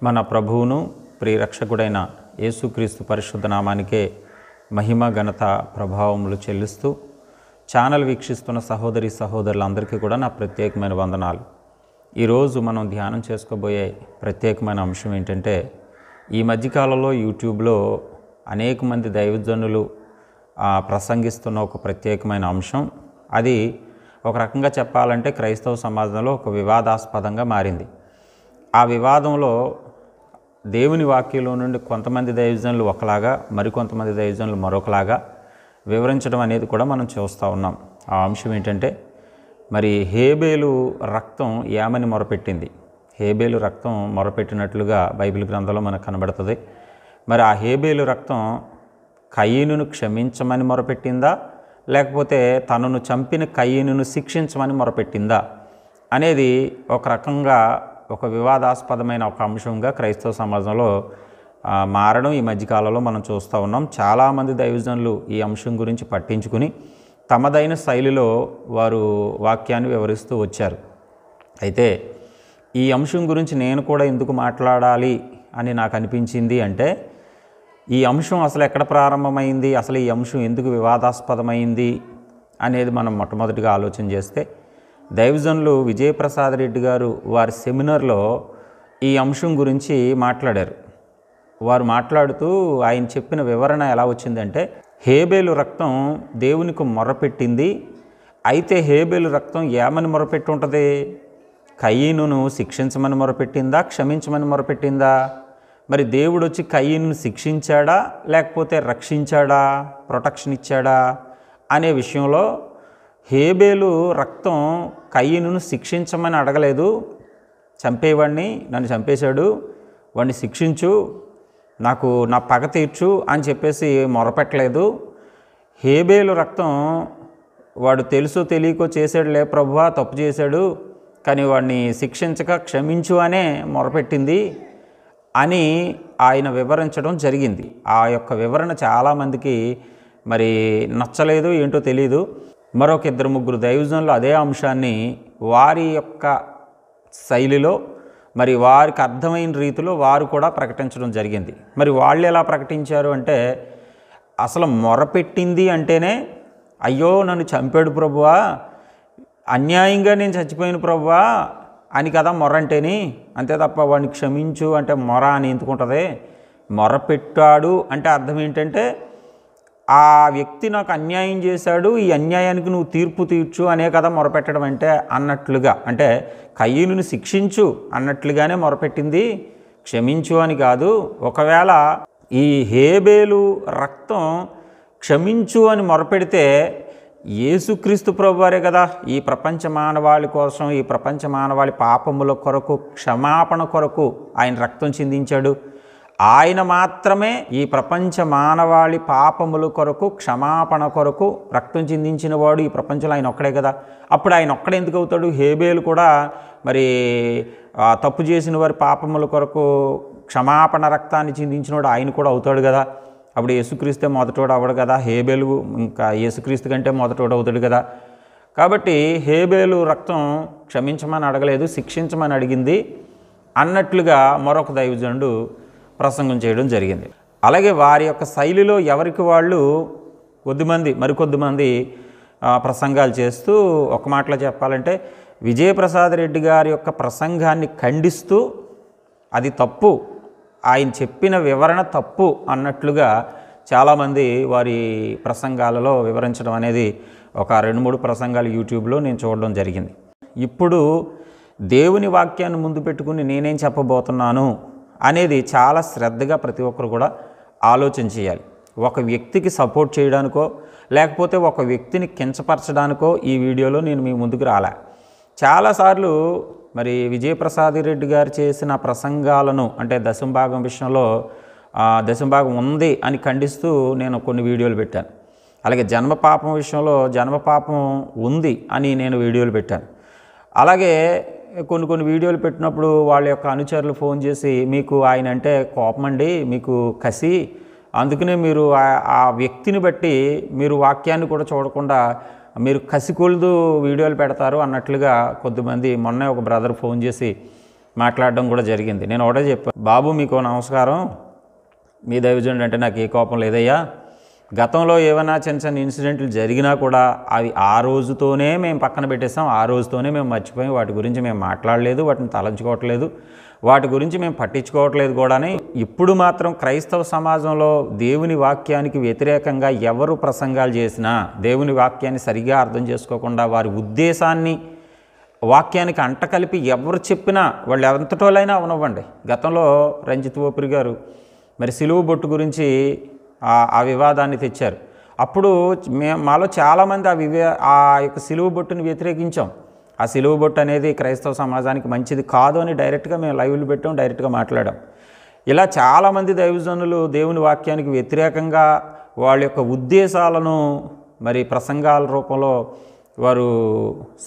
మన ప్రభువును ప్రియరక్షకుడైన యేసుక్రీస్తు పరిశుద్ధ నామానికే మహిమ ఘనత ప్రభావములు చెల్లిస్తూ ఛానల్ వీక్షిస్తున్న సహోదరి సహోదరులందరికీ కూడా నా ప్రత్యేకమైన వందనాలు. ఈరోజు మనం ధ్యానం చేసుకోబోయే ప్రత్యేకమైన అంశం ఏంటంటే, ఈ మధ్యకాలంలో యూట్యూబ్లో అనేక మంది దైవజనులు ప్రసంగిస్తున్న ఒక ప్రత్యేకమైన అంశం. అది ఒక రకంగా చెప్పాలంటే క్రైస్తవ సమాజంలో ఒక వివాదాస్పదంగా మారింది. ఆ వివాదంలో దేవుని వాక్యంలో నుండి కొంతమంది దైవజనులు ఒకలాగా, మరికొంతమంది దైవజనులు మరొకలాగా వివరించడం అనేది కూడా మనం చూస్తూ ఉన్నాం. ఆ అంశం ఏంటంటే, మరి హేబేలు రక్తం ఏమని మొరపెట్టింది? హేబేలు రక్తం మొరపెట్టినట్లుగా బైబిల్ గ్రంథంలో మనకు కనబడుతుంది. మరి ఆ హేబేలు రక్తం కయీనును క్షమించమని మొరపెట్టిందా, లేకపోతే తనను చంపిన కయీనును శిక్షించమని మొరపెట్టిందా అనేది ఒక రకంగా ఒక వివాదాస్పదమైన ఒక అంశంగా క్రైస్తవ సమాజంలో మారడం ఈ మధ్యకాలంలో మనం చూస్తూ ఉన్నాం. చాలామంది దైవజనులు ఈ అంశం గురించి పట్టించుకుని తమదైన శైలిలో వారు వాక్యాన్ని వివరిస్తూ వచ్చారు. అయితే ఈ అంశం గురించి నేను కూడా ఎందుకు మాట్లాడాలి అని నాకు అనిపించింది అంటే, ఈ అంశం అసలు ఎక్కడ ప్రారంభమైంది, అసలు ఈ అంశం ఎందుకు వివాదాస్పదమైంది అనేది మనం మొట్టమొదటిగా ఆలోచన చేస్తే, దైవజనులు విజయప్రసాద్ రెడ్డి గారు వారి సెమినార్లో ఈ అంశం గురించి మాట్లాడారు. వారు మాట్లాడుతూ ఆయన చెప్పిన వివరణ ఎలా వచ్చిందంటే, హేబేలు రక్తం దేవునికి మొరపెట్టింది. అయితే హేబేలు రక్తం ఏమని మొరపెట్టి ఉంటుంది? కయీనును శిక్షించమని మొరపెట్టిందా, క్షమించమని మొరపెట్టిందా? మరి దేవుడు వచ్చి కయీనును శిక్షించాడా, లేకపోతే రక్షించాడా, ప్రొటెక్షన్ ఇచ్చాడా అనే విషయంలో హేబేలు రక్తం కయీనును శిక్షించమని అడగలేదు. చంపేవాడిని, నన్ను చంపేశాడు, వాడిని శిక్షించు, నాకు నా పగ తీర్చు అని చెప్పేసి మొరపెట్టలేదు. హేబేలు రక్తం వాడు తెలుసో తెలియకో చేశాడులే ప్రభువా, తప్పు చేశాడు, కానీ వాడిని శిక్షించక క్షమించు అనే మొరపెట్టింది అని ఆయన వివరించడం జరిగింది. ఆ యొక్క వివరణ చాలామందికి మరి నచ్చలేదు, ఏంటో తెలీదు. మరొక ఇద్దరు ముగ్గురు దైవజనులు అదే అంశాన్ని వారి యొక్క శైలిలో, మరి వారికి అర్థమైన రీతిలో వారు కూడా ప్రకటించడం జరిగింది. మరి వాళ్ళు ఎలా ప్రకటించారు అంటే, అసలు మొరపెట్టింది అంటేనే అయ్యో నన్ను చంపాడు ప్రభువా, అన్యాయంగా నేను చచ్చిపోయిన ప్రభువా అని కదా మొర అంటేని, అంతే తప్ప వాడిని క్షమించు అంటే మొర అని ఎందుకుంటుంది? మొరపెట్టాడు అంటే అర్థం ఏంటంటే, ఆ వ్యక్తి నాకు అన్యాయం చేశాడు, ఈ అన్యాయానికి నువ్వు తీర్పు తీర్చు అనే కదా మొరపెట్టడం అంటే అన్నట్లుగా, అంటే కయీనుని శిక్షించు అన్నట్లుగానే మొరపెట్టింది, క్షమించు అని కాదు. ఒకవేళ ఈ హేబేలు రక్తం క్షమించు అని మొరపెడితే యేసుక్రీస్తు ప్రభువారే కదా ఈ ప్రపంచ మానవాళి కోసం, ఈ ప్రపంచ మానవాళి పాపముల కొరకు, క్షమాపణ కొరకు ఆయన రక్తం చిందించాడు. ఆయన మాత్రమే ఈ ప్రపంచ మానవాళి పాపముల కొరకు, క్షమాపణ కొరకు రక్తం చిందించిన వాడు ఈ ప్రపంచంలో ఆయన ఒక్కడే కదా. అప్పుడు ఆయన ఒక్కడే ఎందుకు అవుతాడు? హేబేలు కూడా మరి తప్పు చేసిన వారి పాపముల కొరకు క్షమాపణ రక్తాన్ని చిందించినవాడు ఆయన కూడా అవుతాడు కదా. అప్పుడు యేసుక్రీస్తే మొదటోడు అవ్వడు కదా, హేబేలు ఇంకా యేసుక్రీస్తు కంటే మొదటోడు అవుతాడు కదా. కాబట్టి హేబేలు రక్తం క్షమించమని అడగలేదు, శిక్షించమని అడిగింది అన్నట్లుగా మరొక దైవజనుడు ప్రసంగం చేయడం జరిగింది. అలాగే వారి యొక్క శైలిలో ఎవరికి వాళ్ళు మరికొద్దిమంది ప్రసంగాలు చేస్తూ, ఒక మాటలో చెప్పాలంటే విజయప్రసాద్ రెడ్డి గారి యొక్క ప్రసంగాన్ని ఖండిస్తూ అది తప్పు, ఆయన చెప్పిన వివరణ తప్పు అన్నట్లుగా చాలామంది వారి ప్రసంగాలలో వివరించడం అనేది ఒక 2-3 ప్రసంగాలు యూట్యూబ్లో నేను చూడడం జరిగింది. ఇప్పుడు దేవుని వాక్యాన్ని ముందు పెట్టుకుని నేనేం చెప్పబోతున్నాను అనేది చాలా శ్రద్ధగా ప్రతి ఒక్కరు కూడా ఆలోచన చేయాలి. ఒక వ్యక్తికి సపోర్ట్ చేయడానికో, లేకపోతే ఒక వ్యక్తిని కించపరచడానికో ఈ వీడియోలో నేను మీ ముందుకు రాలే. చాలాసార్లు మరి విజయప్రసాద్ రెడ్డి గారు చేసిన ప్రసంగాలను, అంటే దశంభాగం విషయంలో దశంభాగం ఉంది అని ఖండిస్తూ నేను కొన్ని వీడియోలు పెట్టాను. అలాగే జన్మపాపం విషయంలో జన్మపాపం ఉంది అని నేను వీడియోలు పెట్టాను. అలాగే కొన్ని వీడియోలు పెట్టినప్పుడు వాళ్ళ యొక్క అనుచరులు ఫోన్ చేసి, మీకు ఆయన అంటే కోపం అండి, మీకు కసి, అందుకనే మీరు ఆ వ్యక్తిని బట్టి మీరు వాక్యాన్ని కూడా చూడకుండా మీరు కసికొలుదు వీడియోలు పెడతారు అన్నట్లుగా కొద్దిమంది, మొన్న ఒక బ్రదర్ ఫోన్ చేసి మాట్లాడడం కూడా జరిగింది. నేను ఒకటే చెప్పాను, బాబు మీకు నమస్కారం, మీ దైవజనుడు అంటే నాకు ఏ కోపం లేదయ్యా. గతంలో ఏమైనా చిన్న చిన్న ఇన్సిడెంట్లు జరిగినా కూడా అవి ఆ రోజుతోనే మేము పక్కన పెట్టేస్తాం, ఆ రోజుతోనే మేము మర్చిపోయి వాటి గురించి మేము మాట్లాడలేదు, వాటిని తలంచుకోవట్లేదు, వాటి గురించి మేము పట్టించుకోవట్లేదు కూడా. ఇప్పుడు మాత్రం క్రైస్తవ సమాజంలో దేవుని వాక్యానికి వ్యతిరేకంగా ఎవరు ప్రసంగాలు చేసినా, దేవుని వాక్యాన్ని సరిగా అర్థం చేసుకోకుండా వారి ఉద్దేశాన్ని వాక్యానికి అంటకలిపి ఎవరు చెప్పినా వాళ్ళు ఎంతటోళ్ళైనా అవనవ్వండి. గతంలో రంజిత్ ఓపిరి గారు మరి సిలువ బొట్టు గురించి ఆ వివాదాన్ని తెచ్చారు. అప్పుడు మాలో చాలామంది ఆ యొక్క సిలువ బొట్టుని వ్యతిరేకించాం. ఆ సిలువ బొట్టు అనేది క్రైస్తవ సమాజానికి మంచిది కాదు అని డైరెక్ట్గా మేము లైవ్లు పెట్టాం, డైరెక్ట్గా మాట్లాడాం. ఇలా చాలామంది దైవజనులు దేవుని వాక్యానికి వ్యతిరేకంగా వాళ్ళ యొక్క ఉద్దేశాలను మరి ప్రసంగాల రూపంలో వారు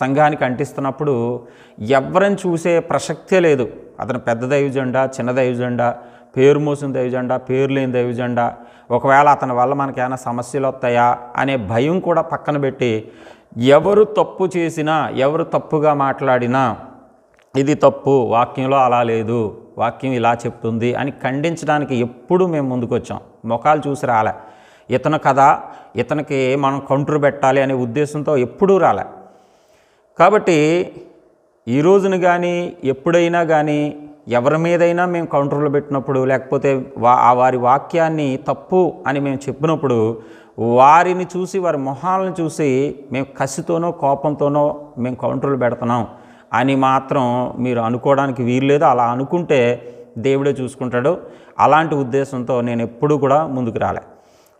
సంఘానికి అంటిస్తున్నప్పుడు ఎవరిని చూసే ప్రసక్తే లేదు. అతను పెద్ద దైవజెండా, చిన్న దైవజెండా, పేరు మోసిన దైవజెండా, పేరు లేని దైవజెండా, ఒకవేళ అతని వల్ల మనకేమైనా సమస్యలు వస్తాయా అనే భయం కూడా పక్కన పెట్టి ఎవరు తప్పు చేసినా, ఎవరు తప్పుగా మాట్లాడినా ఇది తప్పు, వాక్యంలో అలా లేదు, వాక్యం ఇలా చెప్తుంది అని ఖండించడానికి ఎప్పుడు మేము ముందుకు వచ్చాం. ముఖాలు చూసి రాలే. ఇతను కదా, ఇతనికి మనం కౌంటర్ పెట్టాలి అనే ఉద్దేశంతో ఎప్పుడూ రాలే. కాబట్టి ఈ రోజున కానీ ఎప్పుడైనా కానీ ఎవరి మీదైనా మేము కౌంటర్లు పెట్టినప్పుడు, లేకపోతే వారి వాక్యాన్ని తప్పు అని మేము చెప్పినప్పుడు వారిని చూసి, వారి మొహాలను చూసి మేము కసితోనో కోపంతోనో మేము కౌంటర్లు పెడుతున్నాం అని మాత్రం మీరు అనుకోవడానికి వీల్లేదు. అలా అనుకుంటే దేవుడే చూసుకుంటాడు. అలాంటి ఉద్దేశంతో నేను ఎప్పుడూ కూడా ముందుకు రాలే.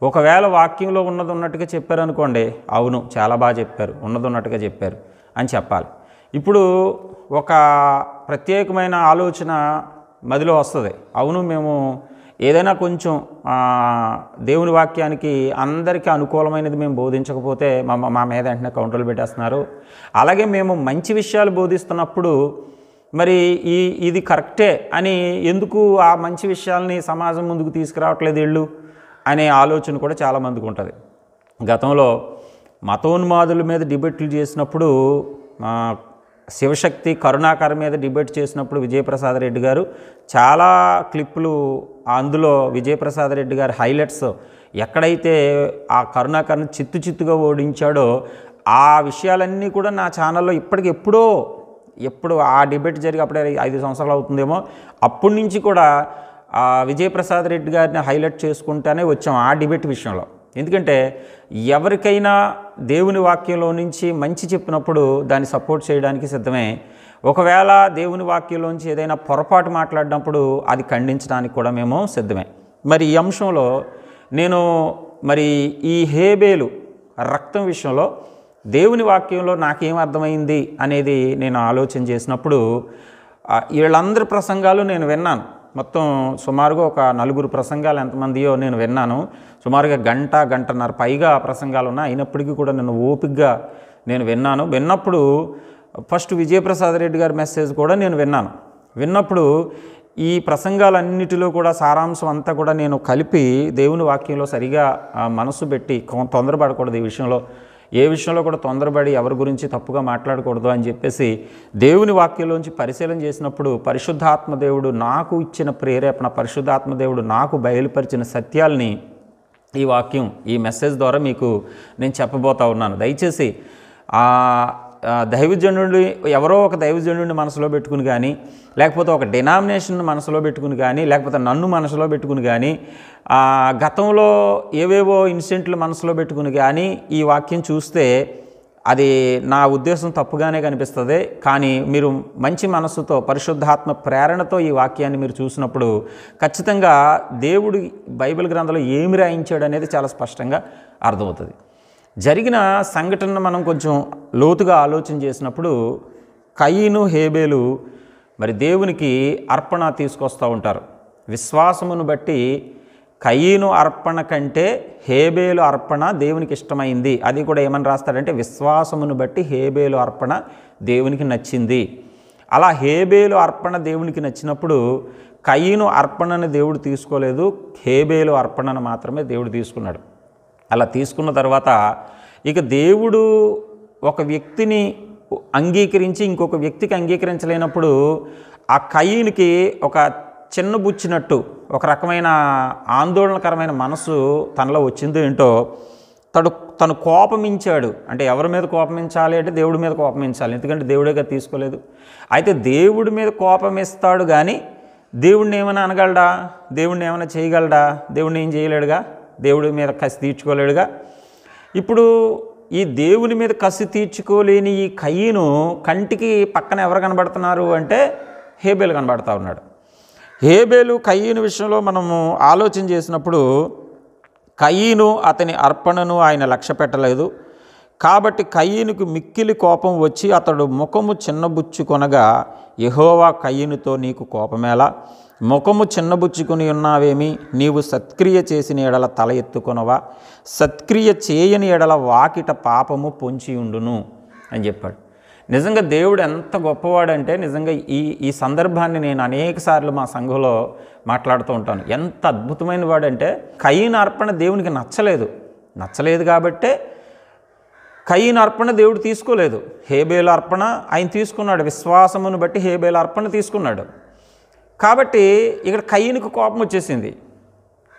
ఒకవేళ వాక్యంలో ఉన్నది ఉన్నట్టుగా చెప్పారనుకోండి, అవును చాలా బాగా చెప్పారు, ఉన్నది ఉన్నట్టుగా చెప్పారు అని చెప్పాలి. ఇప్పుడు ఒక ప్రత్యేకమైన ఆలోచన మదిలో వస్తుంది. అవును, మేము ఏదైనా కొంచెం దేవుని వాక్యానికి అందరికీ అనుకూలమైనది మేము బోధించకపోతే మా మీద వెంటనే కౌంటర్లు పెట్టేస్తున్నారు. అలాగే మేము మంచి విషయాలు బోధిస్తున్నప్పుడు మరి ఇది కరెక్టే అని ఎందుకు ఆ మంచి విషయాల్ని సమాజం ముందుకు తీసుకురావట్లేదు వీళ్ళు అనే ఆలోచన కూడా చాలామందికి ఉంటుంది. గతంలో మతోన్మాదుల మీద డిబేట్లు చేసినప్పుడు, శివశక్తి కరుణాకర్ మీద డిబేట్ చేసినప్పుడు విజయప్రసాద్ రెడ్డి గారు చాలా క్లిప్పులు, అందులో విజయప్రసాద్ రెడ్డి గారి హైలైట్స్ ఎక్కడైతే ఆ కరుణాకర్ని చిత్తుగా ఓడించాడో ఆ విషయాలన్నీ కూడా నా ఛానల్లో ఎప్పుడు ఆ డిబేట్ జరిగి అప్పుడే 5 సంవత్సరాలు అవుతుందేమో, అప్పటి నుంచి కూడా విజయప్రసాద్ రెడ్డి గారిని హైలైట్ చేసుకుంటూనే వచ్చాం ఆ డిబేట్ విషయంలో. ఎందుకంటే ఎవరికైనా దేవుని వాక్యంలో నుంచి మంచి చెప్పినప్పుడు దాన్ని సపోర్ట్ చేయడానికి సిద్ధమే. ఒకవేళ దేవుని వాక్యంలోంచి ఏదైనా పొరపాటు మాట్లాడినప్పుడు అది ఖండించడానికి కూడా మేము సిద్ధమే. మరి ఈ అంశంలో నేను మరి ఈ హేబేలు రక్తం విషయంలో దేవుని వాక్యంలో నాకేం అర్థమైంది అనేది నేను ఆలోచన చేసినప్పుడు వీళ్ళందరి ప్రసంగాలు నేను విన్నాను. మొత్తం సుమారుగా ఒక 4 ప్రసంగాలు ఎంతమందియో నేను విన్నాను. సుమారుగా గంటన్నర పైగా ప్రసంగాలు ఉన్నాయి. అయినప్పటికీ కూడా నేను ఓపికగా నేను విన్నప్పుడు ఫస్ట్ విజయప్రసాద్ రెడ్డి గారి మెసేజ్ కూడా నేను విన్నప్పుడు ఈ ప్రసంగాలన్నిటిలో కూడా సారాంశం అంతా కూడా నేను కలిపి దేవుని వాక్యంలో సరిగా మనసు పెట్టి తొందరపడకూడదు, ఏ విషయంలో కూడా తొందరపడి ఎవరి గురించి తప్పుగా మాట్లాడకూడదు అని చెప్పేసి దేవుని వాక్యంలోంచి పరిశీలన చేసినప్పుడు పరిశుద్ధాత్మ దేవుడు నాకు ఇచ్చిన ప్రేరేపణ, పరిశుద్ధాత్మ దేవుడు నాకు బయలుపరిచిన సత్యాల్ని ఈ వాక్యం, ఈ మెసేజ్ ద్వారా మీకు నేను చెప్పబోతా ఉన్నాను. దయచేసి దైవజనుడి, ఎవరో ఒక దైవజనుడిని మనసులో పెట్టుకుని కానీ, లేకపోతే ఒక డినామినేషన్ మనసులో పెట్టుకుని కానీ, లేకపోతే నన్ను మనసులో పెట్టుకుని కానీ, గతంలో ఏవేవో ఇన్సిడెంట్లు మనసులో పెట్టుకుని కానీ ఈ వాక్యం చూస్తే అది నా ఉద్దేశం తప్పుగానే కనిపిస్తుంది. కానీ మీరు మంచి మనస్సుతో, పరిశుద్ధాత్మ ప్రేరణతో ఈ వాక్యాన్ని మీరు చూసినప్పుడు ఖచ్చితంగా దేవుడు బైబిల్ గ్రంథంలో ఏమి రాయించాడు అనేది చాలా స్పష్టంగా అర్థమవుతుంది. జరిగిన సంఘటనను మనం కొంచెం లోతుగా ఆలోచన చేసినప్పుడు కయీను హేబేలు మరి దేవునికి అర్పణ తీసుకొస్తూ ఉంటారు. విశ్వాసమును బట్టి కయీను అర్పణ కంటే హేబేలు అర్పణ దేవునికి ఇష్టమైంది. అది కూడా ఏమని రాస్తాడంటే విశ్వాసమును బట్టి హేబేలు అర్పణ దేవునికి నచ్చింది. అలా హేబేలు అర్పణ దేవునికి నచ్చినప్పుడు కయీను అర్పణను దేవుడు తీసుకోలేదు, హేబేలు అర్పణను మాత్రమే దేవుడు తీసుకున్నాడు. అలా తీసుకున్న తర్వాత ఇక దేవుడు ఒక వ్యక్తిని అంగీకరించి ఇంకొక వ్యక్తికి అంగీకరించలేనప్పుడు ఆ కయీనుకి ఒక చిన్న బుచ్చినట్టు ఒక రకమైన ఆందోళనకరమైన మనసు తనలో వచ్చిందో ఏంటో తను కోపమించాడు. అంటే ఎవరి మీద కోపమించాలి అంటే దేవుడి మీద కోపమించాలి, ఎందుకంటే దేవుడిగా తీసుకోలేదు. అయితే దేవుడి మీద కోపమిస్తాడు కానీ దేవుడిని ఏమైనా అనగలడా, దేవుడిని ఏమైనా చేయగలడా? దేవుడిని ఏం చేయలేడుగా, దేవుడి మీద కసి తీర్చుకోలేడుగా. ఇప్పుడు ఈ దేవుని మీద కసి తీర్చుకోలేని ఈ కయీను కంటికి పక్కన ఎవరు కనబడుతున్నారు అంటే హేబేలు కనబడుతూ ఉన్నాడు. హేబేలు కయీను విషయంలో మనము ఆలోచన చేసినప్పుడు కయీను అతని అర్పణను ఆయన లక్ష్య పెట్టలేదు. కాబట్టి కయీనుకు మిక్కిలి కోపం వచ్చి అతడు ముఖము చిన్నబుచ్చుకొనగా, యెహోవా కయీనుతో నీకు కోపమేలా, ముఖము చిన్నబుచ్చుకొని ఉన్నావేమి, నీవు సత్క్రియ చేసిన ఎడల తల ఎత్తుకొనవా, సత్క్రియ చేయని ఎడల వాకిట పాపము పొంచి ఉండును అని చెప్పాడు. నిజంగా దేవుడు ఎంత గొప్పవాడంటే నిజంగా ఈ సందర్భాన్ని నేను అనేక సార్లు మా సంఘంలో మాట్లాడుతూ ఉంటాను. ఎంత అద్భుతమైన వాడంటే కయీను అర్పణ దేవునికి నచ్చలేదు కాబట్టే కయీను అర్పణ దేవుడు తీసుకోలేదు. హేబేలు అర్పణ ఆయన తీసుకున్నాడు, విశ్వాసమును బట్టి హేబేలు అర్పణ తీసుకున్నాడు. కాబట్టి ఇక్కడ కయీనుకు కోపం వచ్చేసింది.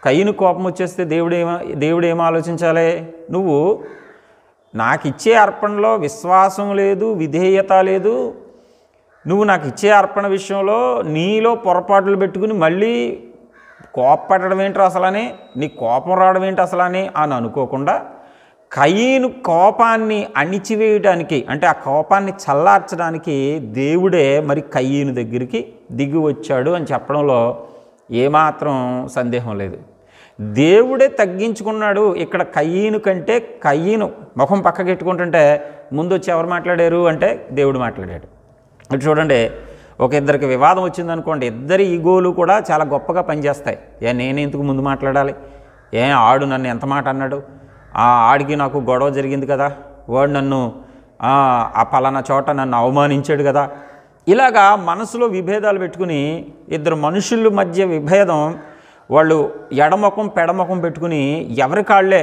కయీను కోపం వచ్చేస్తే దేవుడు ఏం ఆలోచించాలి? నువ్వు నాకు ఇచ్చే అర్పణలో విశ్వాసం లేదు, విధేయత లేదు, నువ్వు నాకు ఇచ్చే అర్పణ విషయంలో నీలో పొరపాట్లు పెట్టుకుని మళ్ళీ కోపపడడం ఏంటి అసలని, నీ కోపం రావడం ఏంటి అసలని అని అనుకోకుండా కయీను కోపాన్ని అణిచివేయడానికి, అంటే ఆ కోపాన్ని చల్లార్చడానికి దేవుడే మరి కయీను దగ్గరికి దిగి వచ్చాడు అని చెప్పడంలో ఏమాత్రం సందేహం లేదు. దేవుడే తగ్గించుకున్నాడు. ఇక్కడ కయీను కంటే కయీను ముఖం పక్కకెట్టుకుంటుంటే ముందు వచ్చి ఎవరు మాట్లాడారు అంటే దేవుడు మాట్లాడాడు. ఇటు చూడండి, ఒక ఇద్దరికి వివాదం వచ్చిందనుకోండి, ఇద్దరి ఈగోలు కూడా చాలా గొప్పగా పనిచేస్తాయి. నేను ఎందుకు ముందు మాట్లాడాలి, ఆడు నన్ను ఎంత మాట అన్నాడు, ఆడికి నాకు గొడవ జరిగింది కదా, వాడు నన్ను ఆ పలానా చోట నన్ను అవమానించాడు కదా, ఇలాగా మనసులో విభేదాలు పెట్టుకుని ఇద్దరు మనుషుల మధ్య విభేదం, వాళ్ళు ఎడముఖం పెడముఖం పెట్టుకుని ఎవరి కాళ్ళే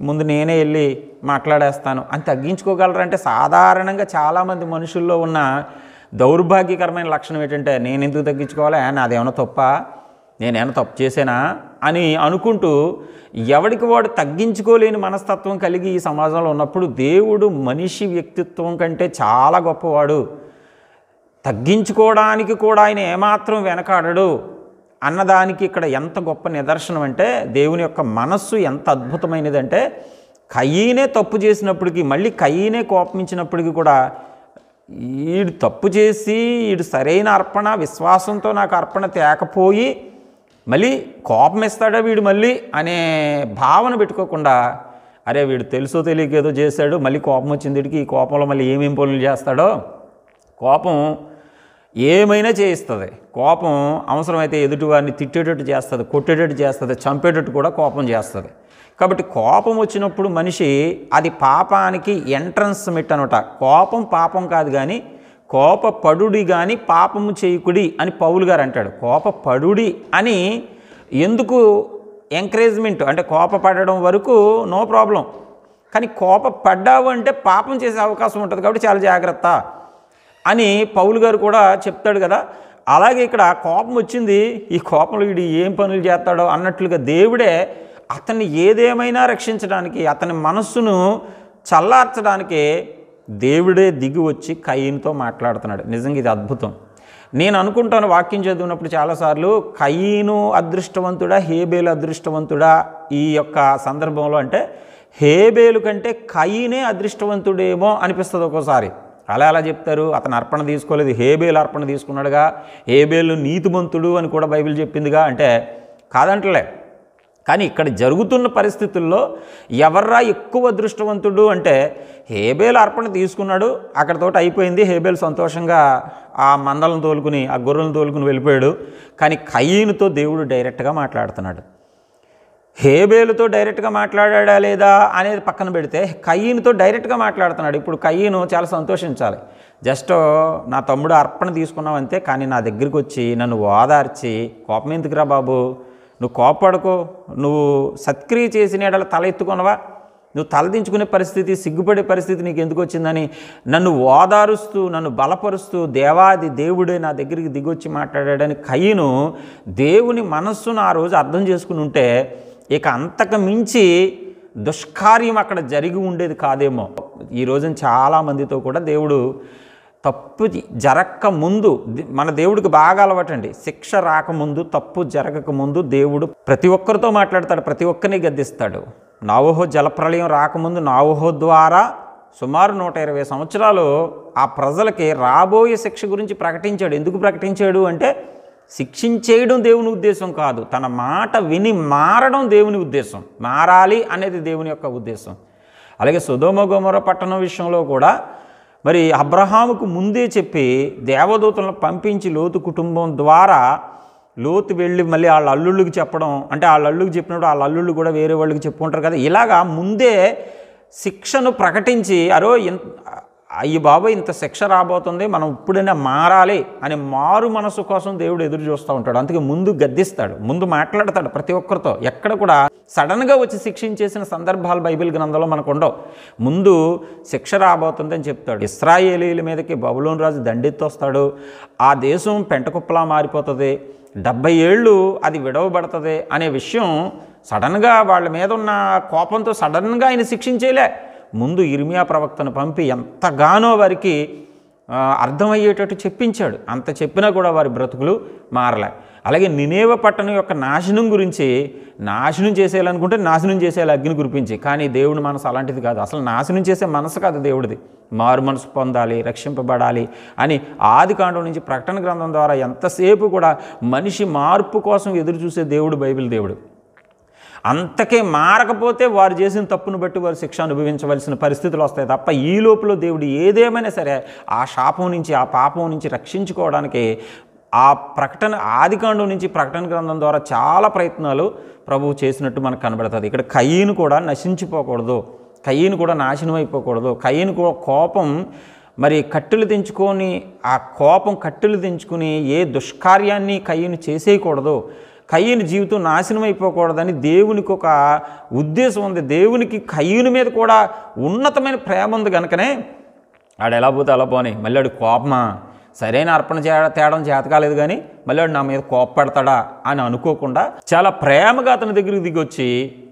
ముందు నేనే వెళ్ళి మాట్లాడేస్తాను అని తగ్గించుకోగలరంటే సాధారణంగా చాలామంది మనుషుల్లో ఉన్న దౌర్భాగ్యకరమైన లక్షణం ఏంటంటే నేను ఎందుకు తగ్గించుకోవాలి, నాదేమైనా తప్పా, నేనేమైనా తప్పు చేసేనా అని అనుకుంటూ ఎవడికి వాడు తగ్గించుకోలేని మనస్తత్వం కలిగి ఈ సమాజంలో ఉన్నప్పుడు దేవుడు మనిషి వ్యక్తిత్వం కంటే చాలా గొప్పవాడు, తగ్గించుకోవడానికి కూడా ఆయన ఏమాత్రం వెనకాడడు అన్నదానికి ఇక్కడ ఎంత గొప్ప నిదర్శనం అంటే దేవుని యొక్క మనస్సు ఎంత అద్భుతమైనదంటే కయీనే తప్పు చేసినప్పటికీ మళ్ళీ కయీనే కోపమించినప్పటికీ కూడా వీడు తప్పు చేసి వీడు సరైన అర్పణ విశ్వాసంతో నాకు అర్పణ తేకపోయి మళ్ళీ కోపం ఇస్తాడా వీడు మళ్ళీ అనే భావన పెట్టుకోకుండా, అరే వీడు తెలుసో తెలియక ఏదో చేశాడు, మళ్ళీ కోపం వచ్చింది వీడికి, ఈ కోపంలో మళ్ళీ ఏమేం పనులు చేస్తాడో, కోపం ఏమైనా చేయిస్తుంది, కోపం అవసరమైతే ఎదుటివారిని తిట్టేటట్టు చేస్తుంది, కొట్టేటట్టు చేస్తుంది, చంపేటట్టు కూడా కోపం చేస్తుంది. కాబట్టి కోపం వచ్చినప్పుడు మనిషి అది పాపానికి ఎంట్రన్స్ మెట్ అనమాట. కోపం పాపం కాదు కానీ కోపపడుడి కానీ పాపము చేయకుడి అని పౌలు గారు అంటాడు. కోపపడుడి అని ఎందుకు ఎంకరేజ్మెంట్ అంటే కోపపడడం వరకు నో ప్రాబ్లం, కానీ కోపపడ్డావు అంటే పాపం చేసే అవకాశం ఉంటుంది, కాబట్టి చాలా జాగ్రత్త అని పౌలు గారు కూడా చెప్తాడు కదా. అలాగే ఇక్కడ కోపం వచ్చింది, ఈ కోపంలో వీడు ఏం పనులు చేస్తాడో అన్నట్లుగా దేవుడే అతన్ని ఏదేమైనా రక్షించడానికి, అతని మనస్సును చల్లార్చడానికి దేవుడే దిగి వచ్చి కయీనుతో మాట్లాడుతున్నాడు. నిజంగా ఇది అద్భుతం. నేను అనుకుంటాను వాక్యం చదివినప్పుడు చాలాసార్లు కయీను అదృష్టవంతుడా హేబేలు అదృష్టవంతుడా ఈ యొక్క సందర్భంలో అంటే హేబేలు కంటే కయీనే అదృష్టవంతుడేమో అనిపిస్తుంది ఒక్కోసారి. అలా చెప్తారు, అతను అర్పణ తీసుకోలేదు, హేబేలు అర్పణ తీసుకున్నాడుగా, హేబేలు నీతిమంతుడు అని కూడా బైబిల్ చెప్పిందిగా అంటే కాదంటలే. కానీ ఇక్కడ జరుగుతున్న పరిస్థితుల్లో ఎవర్రా ఎక్కువ అదృష్టవంతుడు అంటే హేబేలు అర్పణ తీసుకున్నాడు, అక్కడితోటి అయిపోయింది. హేబేలు సంతోషంగా ఆ మందలను తోలుకుని ఆ గొర్రెలను తోలుకుని వెళ్ళిపోయాడు. కానీ కయీనుతో దేవుడు డైరెక్ట్గా మాట్లాడుతున్నాడు. హేబేలుతో డైరెక్ట్గా మాట్లాడా లేదా అనేది పక్కన పెడితే కయీనుతో డైరెక్ట్గా మాట్లాడుతున్నాడు. ఇప్పుడు కయీను చాలా సంతోషించాలి. జస్ట్ నా తమ్ముడు అర్పణ తీసుకున్నావు అంతే, కానీ నా దగ్గరికి వచ్చి నన్ను ఓదార్చి కోపం ఎందుకురా బాబు, నువ్వు కోపపడుకో, నువ్వు సత్క్రియ చేసిన ఎడల తల ఎత్తుకొనవా, నువ్వు తలదించుకునే పరిస్థితి, సిగ్గుపడే పరిస్థితి నీకు ఎందుకు వచ్చిందని నన్ను ఓదారుస్తూ, నన్ను బలపరుస్తూ దేవాది దేవుడే నా దగ్గరికి దిగొచ్చి మాట్లాడాడని కయీను దేవుని మనస్సును ఆ రోజు అర్థం చేసుకుని ఉంటే ఇక అంతకు మించి దుష్కార్యం అక్కడ జరిగి ఉండేది కాదేమో. ఈ రోజున చాలామందితో కూడా దేవుడు తప్పు జరగక ముందు, మన దేవుడికి బాగా అలవాటండి, శిక్ష రాకముందు, తప్పు జరగకముందు దేవుడు ప్రతి ఒక్కరితో మాట్లాడతాడు, ప్రతి ఒక్కరిని గద్దిస్తాడు. నోవహు జలప్రళయం రాకముందు నోవహు ద్వారా సుమారు 120 సంవత్సరాలు ఆ ప్రజలకి రాబోయే శిక్ష గురించి ప్రకటించాడు. ఎందుకు ప్రకటించాడు అంటే శిక్షించేయడం దేవుని ఉద్దేశం కాదు, తన మాట విని మారడం దేవుని ఉద్దేశం, మారాలి అనేది దేవుని యొక్క ఉద్దేశం. అలాగే సొదొమ గొమొర్రా పట్టణం విషయంలో కూడా మరి అబ్రహాముకు ముందే చెప్పి దేవదూతలను పంపించి లోతు కుటుంబం ద్వారా లోతు వెళ్ళి మళ్ళీ వాళ్ళ అల్లుళ్ళకి చెప్పడం, అంటే వాళ్ళ అల్లుకి చెప్పినప్పుడు వాళ్ళ అల్లుళ్ళు కూడా వేరే వాళ్ళకి చెప్పుకుంటారు కదా, ఇలాగా ముందే శిక్షను ప్రకటించి అయ్యి బాబు ఇంత శిక్ష రాబోతుంది, మనం ఇప్పుడైనా మారాలి అని మారు మనసు కోసం దేవుడు ఎదురు చూస్తూ ఉంటాడు. అందుకే ముందు గద్దిస్తాడు, ముందు మాట్లాడతాడు ప్రతి ఒక్కరితో. ఎక్కడ కూడా సడన్గా వచ్చి శిక్షించేసిన సందర్భాలు బైబిల్ గ్రంథంలో మనకు ఉండవు. ముందు శిక్ష రాబోతుంది అని చెప్తాడు. ఇశ్రాయేలీల మీదకి బబులోను రాజు దండెత్తొస్తాడు, ఆ దేశం పెంటకుప్పలా మారిపోతుంది, 70 ఏళ్ళు అది విడవబడుతుంది అనే విషయం సడన్గా వాళ్ళ మీద ఉన్న కోపంతో సడన్గా ఆయన శిక్షించేలే. ముందు ఇర్మియా ప్రవక్తను పంపి ఎంతగానో వారికి అర్థమయ్యేటట్టు చెప్పించాడు. అంత చెప్పినా కూడా వారి బ్రతుకులు మారలే. అలాగే నినేవె పట్టణం యొక్క నాశనం గురించి, నాశనం చేసేయాలనుకుంటే నాశనం చేసేయాలి అగ్ని కురిపించి, కానీ దేవుడి మనసు అలాంటిది కాదు. అసలు నాశనం చేసే మనసు కాదు దేవుడిది, మారు మనసు పొందాలి, రక్షింపబడాలి అని ఆదికాండం నుంచి ప్రకటన గ్రంథం ద్వారా ఎంతసేపు కూడా మనిషి మార్పు కోసం ఎదురు చూసే దేవుడు బైబిల్ దేవుడు. అంతకే మారకపోతే వారు చేసిన తప్పును బట్టి వారు శిక్ష అనుభవించవలసిన పరిస్థితులు వస్తాయి తప్ప ఈ లోపల దేవుడు ఏదేమైనా సరే ఆ శాపం నుంచి, ఆ పాపం నుంచి రక్షించుకోవడానికి ఆ ప్రకటన ఆదికాండం నుంచి ప్రకటన గ్రంథం ద్వారా చాలా ప్రయత్నాలు ప్రభువు చేసినట్టు మనకు కనబడుతుంది. ఇక్కడ కయీను కూడా నశించిపోకూడదు, కయీను కూడా నాశనం అయిపోకూడదు. కయీను కోపం మరి కట్టెలు తెంచుకొని, ఆ కోపం కట్టెలు తెంచుకుని ఏ దుష్కార్యాన్ని కయీను చేసేయకూడదు, కయీను జీవితం నాశనం అయిపోకూడదని దేవునికి ఒక ఉద్దేశం ఉంది. దేవునికి కయీను మీద కూడా ఉన్నతమైన ప్రేమ ఉంది కనుకనే ఆడు ఎలా పోతే అలా పోనీ, మళ్ళీ ఆడు కోపమా, సరైన అర్పణ తేడం చేత కాలేదు కానీ మళ్ళీ ఆడు నా మీద కోపపడతాడా అని అనుకోకుండా చాలా ప్రేమగా అతని దగ్గరికి దిగొచ్చి,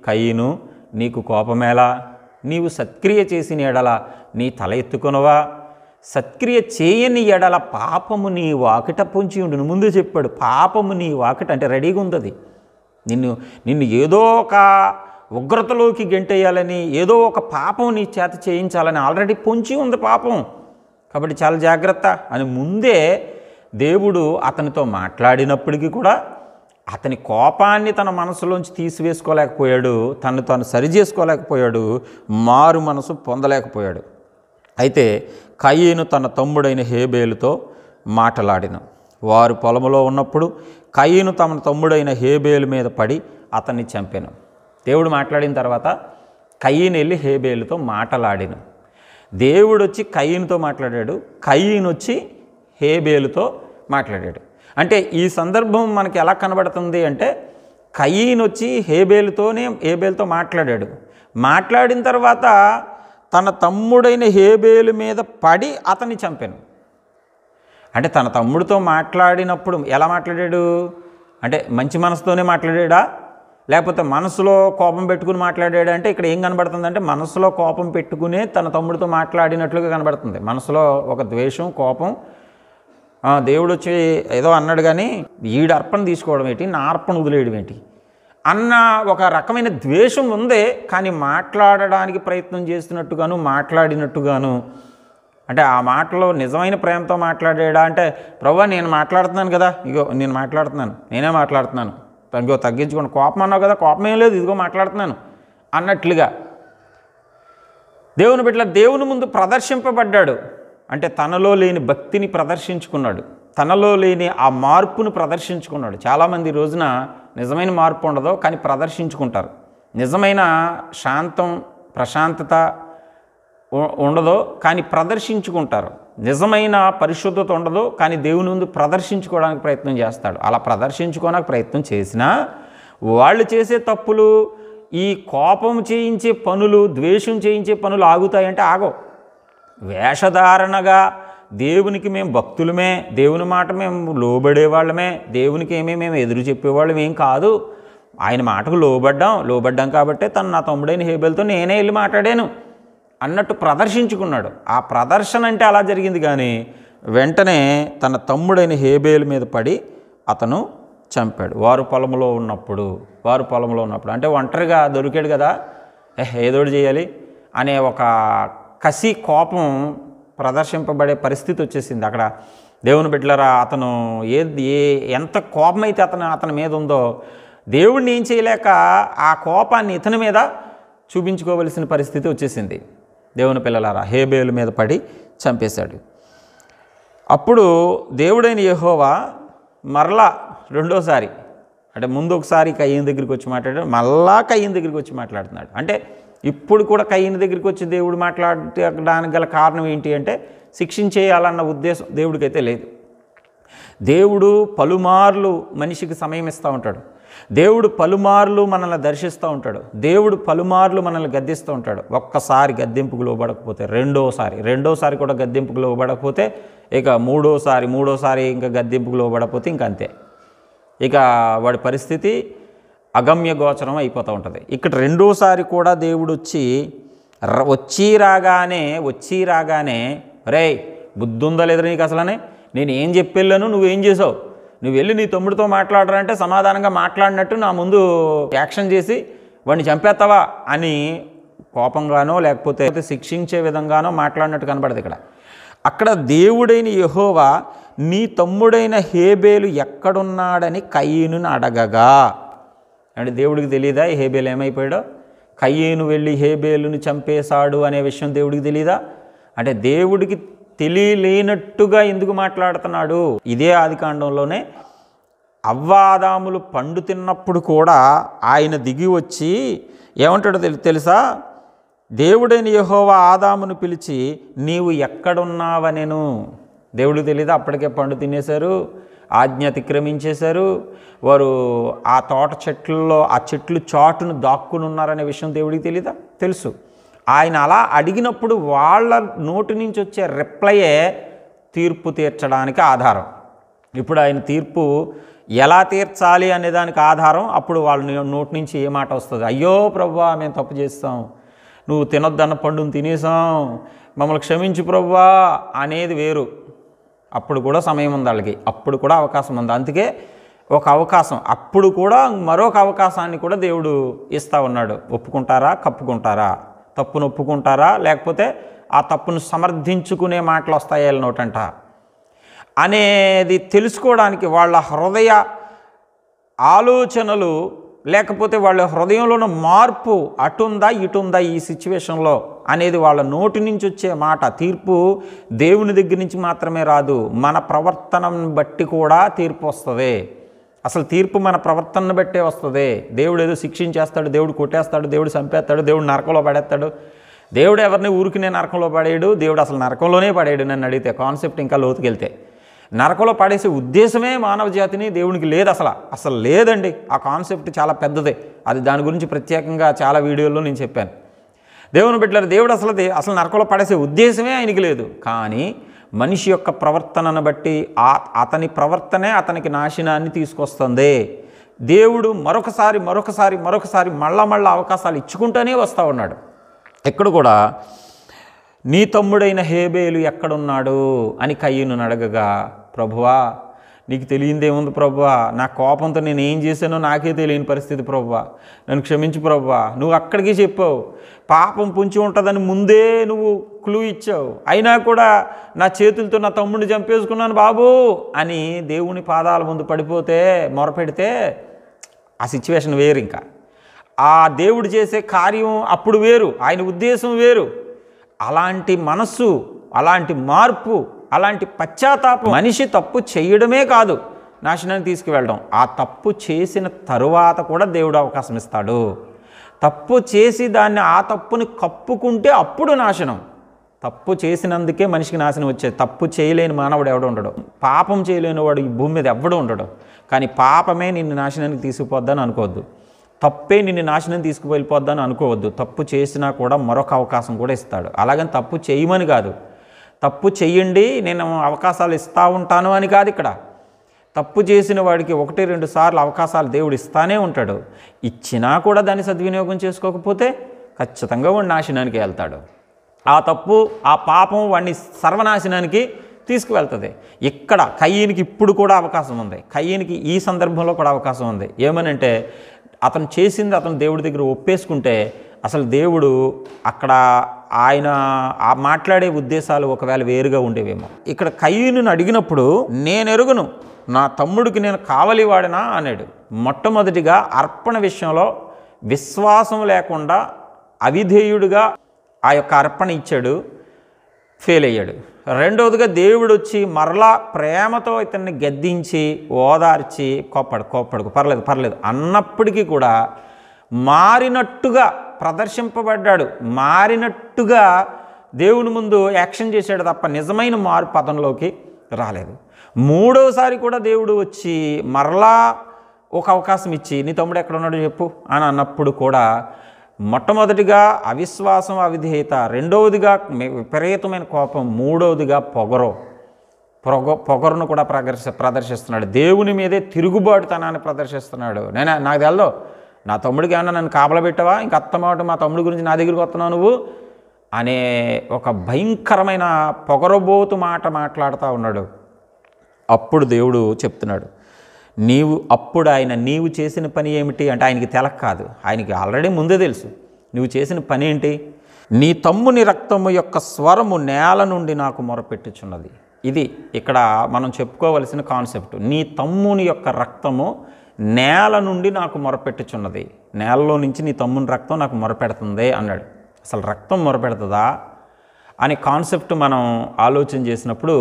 కయీను నీకు కోపమేలా, నీవు సత్క్రియ చేసిన ఎడల నీ తల ఎత్తుకొనవా, సత్క్రియ చేయని ఎడల పాపము నీ వాకిట పొంచి ఉండును. ముందు చెప్పాడు, పాపము నీ వాకిట అంటే రెడీగా ఉంది అది. నిన్ను ఏదో ఒక ఉగ్రతలోకి గెంటేయాలని, ఏదో ఒక పాపం నీ చేత చేయించాలని ఆల్రెడీ పొంచి ఉంది పాపం, కాబట్టి చాలా జాగ్రత్త అని ముందే దేవుడు అతనితో మాట్లాడినప్పటికీ కూడా అతని కోపాన్ని తన మనసులోంచి తీసివేసుకోలేకపోయాడు, తను తాను సరి చేసుకోలేకపోయాడు, మారు మనసు పొందలేకపోయాడు. అయితే కయీను తన తమ్ముడైన హేబేలుతో మాటలాడిన. వారు పొలములో ఉన్నప్పుడు కయీను తమ తమ్ముడైన హేబేలు మీద పడి అతన్ని చంపాను. దేవుడు మాట్లాడిన తర్వాత కయీను వెళ్ళి హేబేలుతో మాటలాడిన. దేవుడు వచ్చి కయీనుతో మాట్లాడాడు, కయీను వచ్చి హేబేలుతో మాట్లాడాడు. అంటే ఈ సందర్భం మనకి ఎలా కనబడుతుంది అంటే కయీను వచ్చి హేబేలుతో మాట్లాడాడు. మాట్లాడిన తర్వాత తన తమ్ముడైన హేబేలు మీద పడి అతన్ని చంపాను. అంటే తన తమ్ముడితో మాట్లాడినప్పుడు ఎలా మాట్లాడాడు అంటే మంచి మనసుతోనే మాట్లాడా, లేకపోతే మనసులో కోపం పెట్టుకుని మాట్లాడాడు అంటే ఇక్కడ ఏం కనబడుతుందంటే మనసులో కోపం పెట్టుకునే తన తమ్ముడితో మాట్లాడినట్లుగా కనబడుతుంది. మనసులో ఒక ద్వేషం, కోపం, దేవుడు వచ్చి ఏదో అన్నాడు కానీ ఈడు అర్పణ తీసుకోవడం ఏంటి, నా అర్పణ వదిలేయడం ఏంటి అన్న ఒక రకమైన ద్వేషం ఉంది. కానీ మాట్లాడడానికి ప్రయత్నం చేస్తున్నట్టుగాను, మాట్లాడినట్టుగాను, అంటే ఆ మాటలో నిజమైన ప్రేమతో మాట్లాడా అంటే ప్రభువా నేను మాట్లాడుతున్నాను కదా, ఇగో నేను మాట్లాడుతున్నాను, నేనే మాట్లాడుతున్నాను, ఇగో తగ్గించుకోండి, కోపం అన్నావు కదా, కోపం ఏం లేదు, ఇదిగో మాట్లాడుతున్నాను అన్నట్లుగా దేవుని బిడ్డల దేవుని ముందు ప్రదర్శింపబడ్డాడు. అంటే తనలో లేని భక్తిని ప్రదర్శించుకున్నాడు, తనలో లేని ఆ మార్పును ప్రదర్శించుకున్నాడు. చాలామంది రోజున నిజమైన మార్పు ఉండదు కానీ ప్రదర్శించుకుంటారు. నిజమైన శాంతం, ప్రశాంతత ఉండదు కానీ ప్రదర్శించుకుంటారు. నిజమైన పరిశుద్ధత ఉండదు కానీ దేవుని ముందు ప్రదర్శించుకోవడానికి ప్రయత్నం చేస్తాడు. అలా ప్రదర్శించుకోవడానికి ప్రయత్నం చేసినా వాళ్ళు చేసే తప్పులు ఈ కోపం చేయించే పనులు, ద్వేషం చేయించే పనులు ఆగుతాయంటే ఆగవు. వేషధారణగా దేవునికి మేము భక్తులమే, దేవుని మాట మేము లోబడేవాళ్ళమే, దేవునికి మేము ఎదురు చెప్పేవాళ్ళం ఏం కాదు, ఆయన మాటకు లోబడ్డాం కాబట్టే తను నా తమ్ముడైన హేబేలుతో నేనే వెళ్ళి మాట్లాడాను అన్నట్టు ప్రదర్శించుకున్నాడు. ఆ ప్రదర్శన అంటే అలా జరిగింది. కానీ వెంటనే తన తమ్ముడైన హేబేలు మీద పడి అతను చంపాడు. వారు పొలంలో ఉన్నప్పుడు అంటే ఒంటరిగా దొరికాడు కదా, ఏదోడు చేయాలి అనే ఒక కసి, కోపం ప్రదర్శింపబడే పరిస్థితి వచ్చేసింది అక్కడ. దేవుని బిడ్డలారా, అతను ఎంత కోపం అయితే అతని మీద ఉందో, దేవుడిని ఏం చేయలేక ఆ కోపాన్ని ఇతని మీద చూపించుకోవలసిన పరిస్థితి వచ్చేసింది. దేవుని పిల్లలారా, హేబేలు మీద పడి చంపేశాడు. అప్పుడు దేవుడైన యెహోవా మరలా రెండోసారి, అంటే ముందు ఒకసారి కయీను దగ్గరికి వచ్చి మాట్లాడాడు, మళ్ళా కయీను దగ్గరికి వచ్చి మాట్లాడుతున్నాడు. అంటే ఇప్పుడు కూడా కయీను దగ్గరికి వచ్చి దేవుడు మాట్లాడడానికి గల కారణం ఏంటి అంటే శిక్షించేయాలన్న ఉద్దేశం దేవుడికైతే లేదు. దేవుడు పలుమార్లు మనిషికి సమయం ఇస్తూ ఉంటాడు. దేవుడు పలుమార్లు మనల్ని దర్శిస్తూ ఉంటాడు. దేవుడు పలుమార్లు మనల్ని గద్దిస్తూ ఉంటాడు. ఒక్కసారి గద్దింపుకు లోబడకపోతే రెండోసారి కూడా గద్దింపుకు లోబడకపోతే ఇక మూడోసారి ఇంకా గద్దింపుకు లోబడకపోతే ఇంక అంతే, ఇక వాడి పరిస్థితి అగమ్య గోచరం అయిపోతూ ఉంటుంది. ఇక్కడ రెండోసారి కూడా దేవుడు వచ్చి రాగానే రేయ్ బుద్ధి ఉందా లేదా నీకు అసలనే, నేను ఏం చెప్పెళ్ళాను, నువ్వేం చేసావు, నువ్వు వెళ్ళి నీ తమ్ముడితో మాట్లాడరంటే సమాధానంగా మాట్లాడినట్టు నా ముందు యాక్షన్ చేసి వాడిని చంపేస్తావా అని కోపంగానో లేకపోతే శిక్షించే విధంగానో మాట్లాడినట్టు కనబడదు అక్కడ దేవుడైన యెహోవా నీ తమ్ముడైన హేబేలు ఎక్కడున్నాడని కయీనుని అడగగా, అంటే దేవుడికి తెలియదా హేబేలు ఏమైపోయాడో? కయీను వెళ్ళి హేబేలుని చంపేశాడు అనే విషయం దేవుడికి తెలియదా? అంటే దేవుడికి తెలియలేనట్టుగా ఎందుకు మాట్లాడుతున్నాడు? ఇదే ఆదికాండంలోనే అవ్వాదాములు పండు తిన్నప్పుడు కూడా ఆయన దిగి వచ్చి ఏమంటాడో తెలుసా? దేవుడైన యెహోవా ఆదామును పిలిచి నీవు ఎక్కడున్నావనెను. దేవుడికి తెలీదా? అప్పటికే పండు తినేశారు, ఆజ్ఞ అతిక్రమించేశారు, వారు ఆ తోట చెట్లలో ఆ చెట్లు చాటును దాక్కుని ఉన్నారనే విషయం దేవుడికి తెలీదా? తెలుసు. ఆయన అలా అడిగినప్పుడు వాళ్ళ నోటి నుంచి వచ్చే రిప్లయే తీర్పు తీర్చడానికి ఆధారం. ఇప్పుడు ఆయన తీర్పు ఎలా తీర్చాలి అనే దానికి ఆధారం అప్పుడు వాళ్ళ నోటి నుంచి ఏ మాట వస్తుంది? అయ్యో ప్రభువా మేము తప్పు చేస్తాం, నువ్వు తినొద్దన్న పండును తినేసాం, మమ్మల్ని క్షమించు ప్రభువా అనేది వేరు. అప్పుడు కూడా సమయం ఉంది వాళ్ళకి, అప్పుడు కూడా అవకాశం ఉంది. అందుకే ఒక అవకాశం, అప్పుడు కూడా మరొక అవకాశాన్ని కూడా దేవుడు ఇస్తూ ఉన్నాడు. ఒప్పుకుంటారా, కప్పుకుంటారా, తప్పును ఒప్పుకుంటారా, లేకపోతే ఆ తప్పును సమర్థించుకునే మాటలు వస్తాయి నోటంట అనేది తెలుసుకోవడానికి వాళ్ళ హృదయ ఆలోచనలు లేకపోతే వాళ్ళ హృదయంలో ఉన్న మార్పు అటుందా ఇటుందా ఈ సిచ్యువేషన్లో అనేది వాళ్ళ నోటి నుంచి వచ్చే మాట. తీర్పు దేవుని దగ్గర నుంచి మాత్రమే రాదు, మన ప్రవర్తనను బట్టి కూడా తీర్పు వస్తుంది. అసలు తీర్పు మన ప్రవర్తనను బట్టే వస్తుంది. దేవుడు ఏదో శిక్షించేస్తాడు, దేవుడు కొట్టేస్తాడు, దేవుడు చంపేస్తాడు, దేవుడు నరకంలో పడేస్తాడు. దేవుడు ఎవరిని ఊరికినే నరకంలో పడేయడు, దేవుడు అసలు నరకంలోనే పడేయడు. నన్ను అడిగితే కాన్సెప్ట్ ఇంకా లోతుకెళ్తే నరకంలో పడేసే ఉద్దేశమే మానవ జాతిని దేవునికి లేదు, అసలు లేదండి. ఆ కాన్సెప్ట్ చాలా పెద్దదే, అది దాని గురించి ప్రత్యేకంగా చాలా వీడియోల్లో నేను చెప్పాను. దేవుని బిడ్డలారా, దేవుడు అసలు నరకంలో పడేసే ఉద్దేశమే ఆయనకి లేదు. కానీ మనిషి యొక్క ప్రవర్తనను బట్టి అతని ప్రవర్తనే అతనికి నాశనాన్ని తీసుకొస్తుంది. దేవుడు మరొకసారి మళ్ళా అవకాశాలు ఇచ్చుకుంటూనే వస్తూ ఉన్నాడు. ఎక్కడ కూడా నీ తమ్ముడైన హేబేలు ఎక్కడున్నాడు అని కయీను అడగగా, ప్రభువా నీకు తెలియందేముంది ప్రభువా, నా కోపంతో నేను ఏం చేశానో నాకే తెలియని పరిస్థితి ప్రభువా, నన్ను క్షమించు ప్రభువా. నువ్వు అక్కడికి చెప్పావు, పాపం పొంచి ఉంటుందని ముందే నువ్వు క్లూ ఇచ్చావు, అయినా కూడా నా చేతులతో నా తమ్ముడిని చంపేసుకున్నాను బాబు అని దేవుని పాదాల ముందు పడిపోతే మొరపెడితే ఆ సిచ్యువేషన్ వేరు. ఇంకా ఆ దేవుడు చేసే కార్యం అప్పుడు వేరు, ఆయన ఉద్దేశం వేరు. అలాంటి మనస్సు, అలాంటి మార్పు, అలాంటి పశ్చాత్తాపం మనిషి తప్పు చేయడమే కాదు నాశనాన్ని తీసుకువెళ్ళడం, ఆ తప్పు చేసిన తరువాత కూడా దేవుడు అవకాశం ఇస్తాడు. తప్పు చేసి ఆ తప్పుని కప్పుకుంటే అప్పుడు నాశనం. తప్పు చేసినందుకే మనిషికి నాశనం వచ్చేది. తప్పు చేయలేని మానవుడు ఎవడు ఉండడు, పాపం చేయలేని వాడు ఈ భూమి మీద ఎవడు ఉండడు. కానీ పాపమే నిన్ను నాశనానికి తీసుకుపోద్దని అనుకోవద్దు. తప్పే నిన్ను నాశనం తీసుకువెళ్ళిపోద్దని అనుకోవద్దు. తప్పు చేసినా కూడా మరొక అవకాశం కూడా ఇస్తాడు. అలాగని తప్పు చేయమని కాదు, తప్పు చెయ్యండి నేను అవకాశాలు ఇస్తూ ఉంటాను అని కాదు. ఇక్కడ తప్పు చేసిన వాడికి 1-2 సార్లు అవకాశాలు దేవుడు ఇస్తానే ఉంటాడు. ఇచ్చినా కూడా దాన్ని సద్వినియోగం చేసుకోకపోతే ఖచ్చితంగా వాడు నాశనానికి వెళ్తాడు. ఆ తప్పు ఆ పాపం వాడిని సర్వనాశనానికి తీసుకువెళ్తుంది. ఇక్కడ కయ్యనికి ఇప్పుడు కూడా అవకాశం ఉంది. కయ్యనికి ఈ సందర్భంలో కూడా అవకాశం ఉంది. ఏమనంటే అతను చేసింది అతను దేవుడి దగ్గర ఒప్పేసుకుంటే అసలు దేవుడు అక్కడ ఆయన ఆ మాట్లాడే ఉద్దేశాలు ఒకవేళ వేరుగా ఉండేవేమో. ఇక్కడ కయ్యను అడిగినప్పుడు నేను ఎరుగును, నా తమ్ముడికి నేను కావలి వాడినా అన్నాడు. మొట్టమొదటిగా అర్పణ విషయంలో విశ్వాసం లేకుండా అవిధేయుడిగా ఆ యొక్క అర్పణ ఇచ్చాడు, ఫెయిల్ అయ్యాడు. రెండవదిగా దేవుడు వచ్చి మరలా ప్రేమతో ఇతన్ని గద్దించి ఓదార్చి కోప్పడుకు పర్లేదు అన్నప్పటికీ కూడా మారినట్టుగా ప్రదర్శింపబడ్డాడు, మారినట్టుగా దేవుని ముందు యాక్షన్ చేశాడు తప్ప నిజమైన మారు పదంలోకి రాలేదు. మూడవసారి కూడా దేవుడు వచ్చి మరలా ఒక అవకాశం ఇచ్చి నీ తమ్ముడు ఎక్కడ ఉన్నాడో చెప్పు అని అన్నప్పుడు కూడా మొట్టమొదటిగా అవిశ్వాసం అవిధేయత, రెండవదిగా విపరీతమైన కోపం, మూడవదిగా పొగరును కూడా ప్రదర్శిస్తున్నాడు. దేవుని మీదే తిరుగుబాటుతనాన్ని ప్రదర్శిస్తున్నాడు. నాకు తెలదు, నా తమ్ముడికి ఏమన్నా నన్ను కాపలబెట్టావా, ఇంక అత్తమాట మా తమ్ముడి గురించి నా దగ్గరికి వస్తున్నావు నువ్వు అనే ఒక భయంకరమైన పొగరబోతు మాట మాట్లాడుతూ ఉన్నాడు. అప్పుడు దేవుడు చెప్తున్నాడు, నీవు చేసిన పని ఏమిటి అంటే ఆయనకి తెలక కాదు, ఆయనకి ఆల్రెడీ ముందే తెలుసు. నువ్వు చేసిన పని ఏంటి? నీ తమ్ముని రక్తము యొక్క స్వరము నేల నుండి నాకు మొరపెట్టుచున్నది. ఇది ఇక్కడ మనం చెప్పుకోవలసిన కాన్సెప్ట్. నీ తమ్ముని యొక్క రక్తము నేల నుండి నాకు మొరపెట్టుచున్నది, నేలలో నుంచి నీ తమ్ముని రక్తం నాకు మొరపెడుతుంది అన్నాడు. అసలు రక్తం మొరపెడుతుందా అనే కాన్సెప్ట్ మనం ఆలోచన చేసినప్పుడు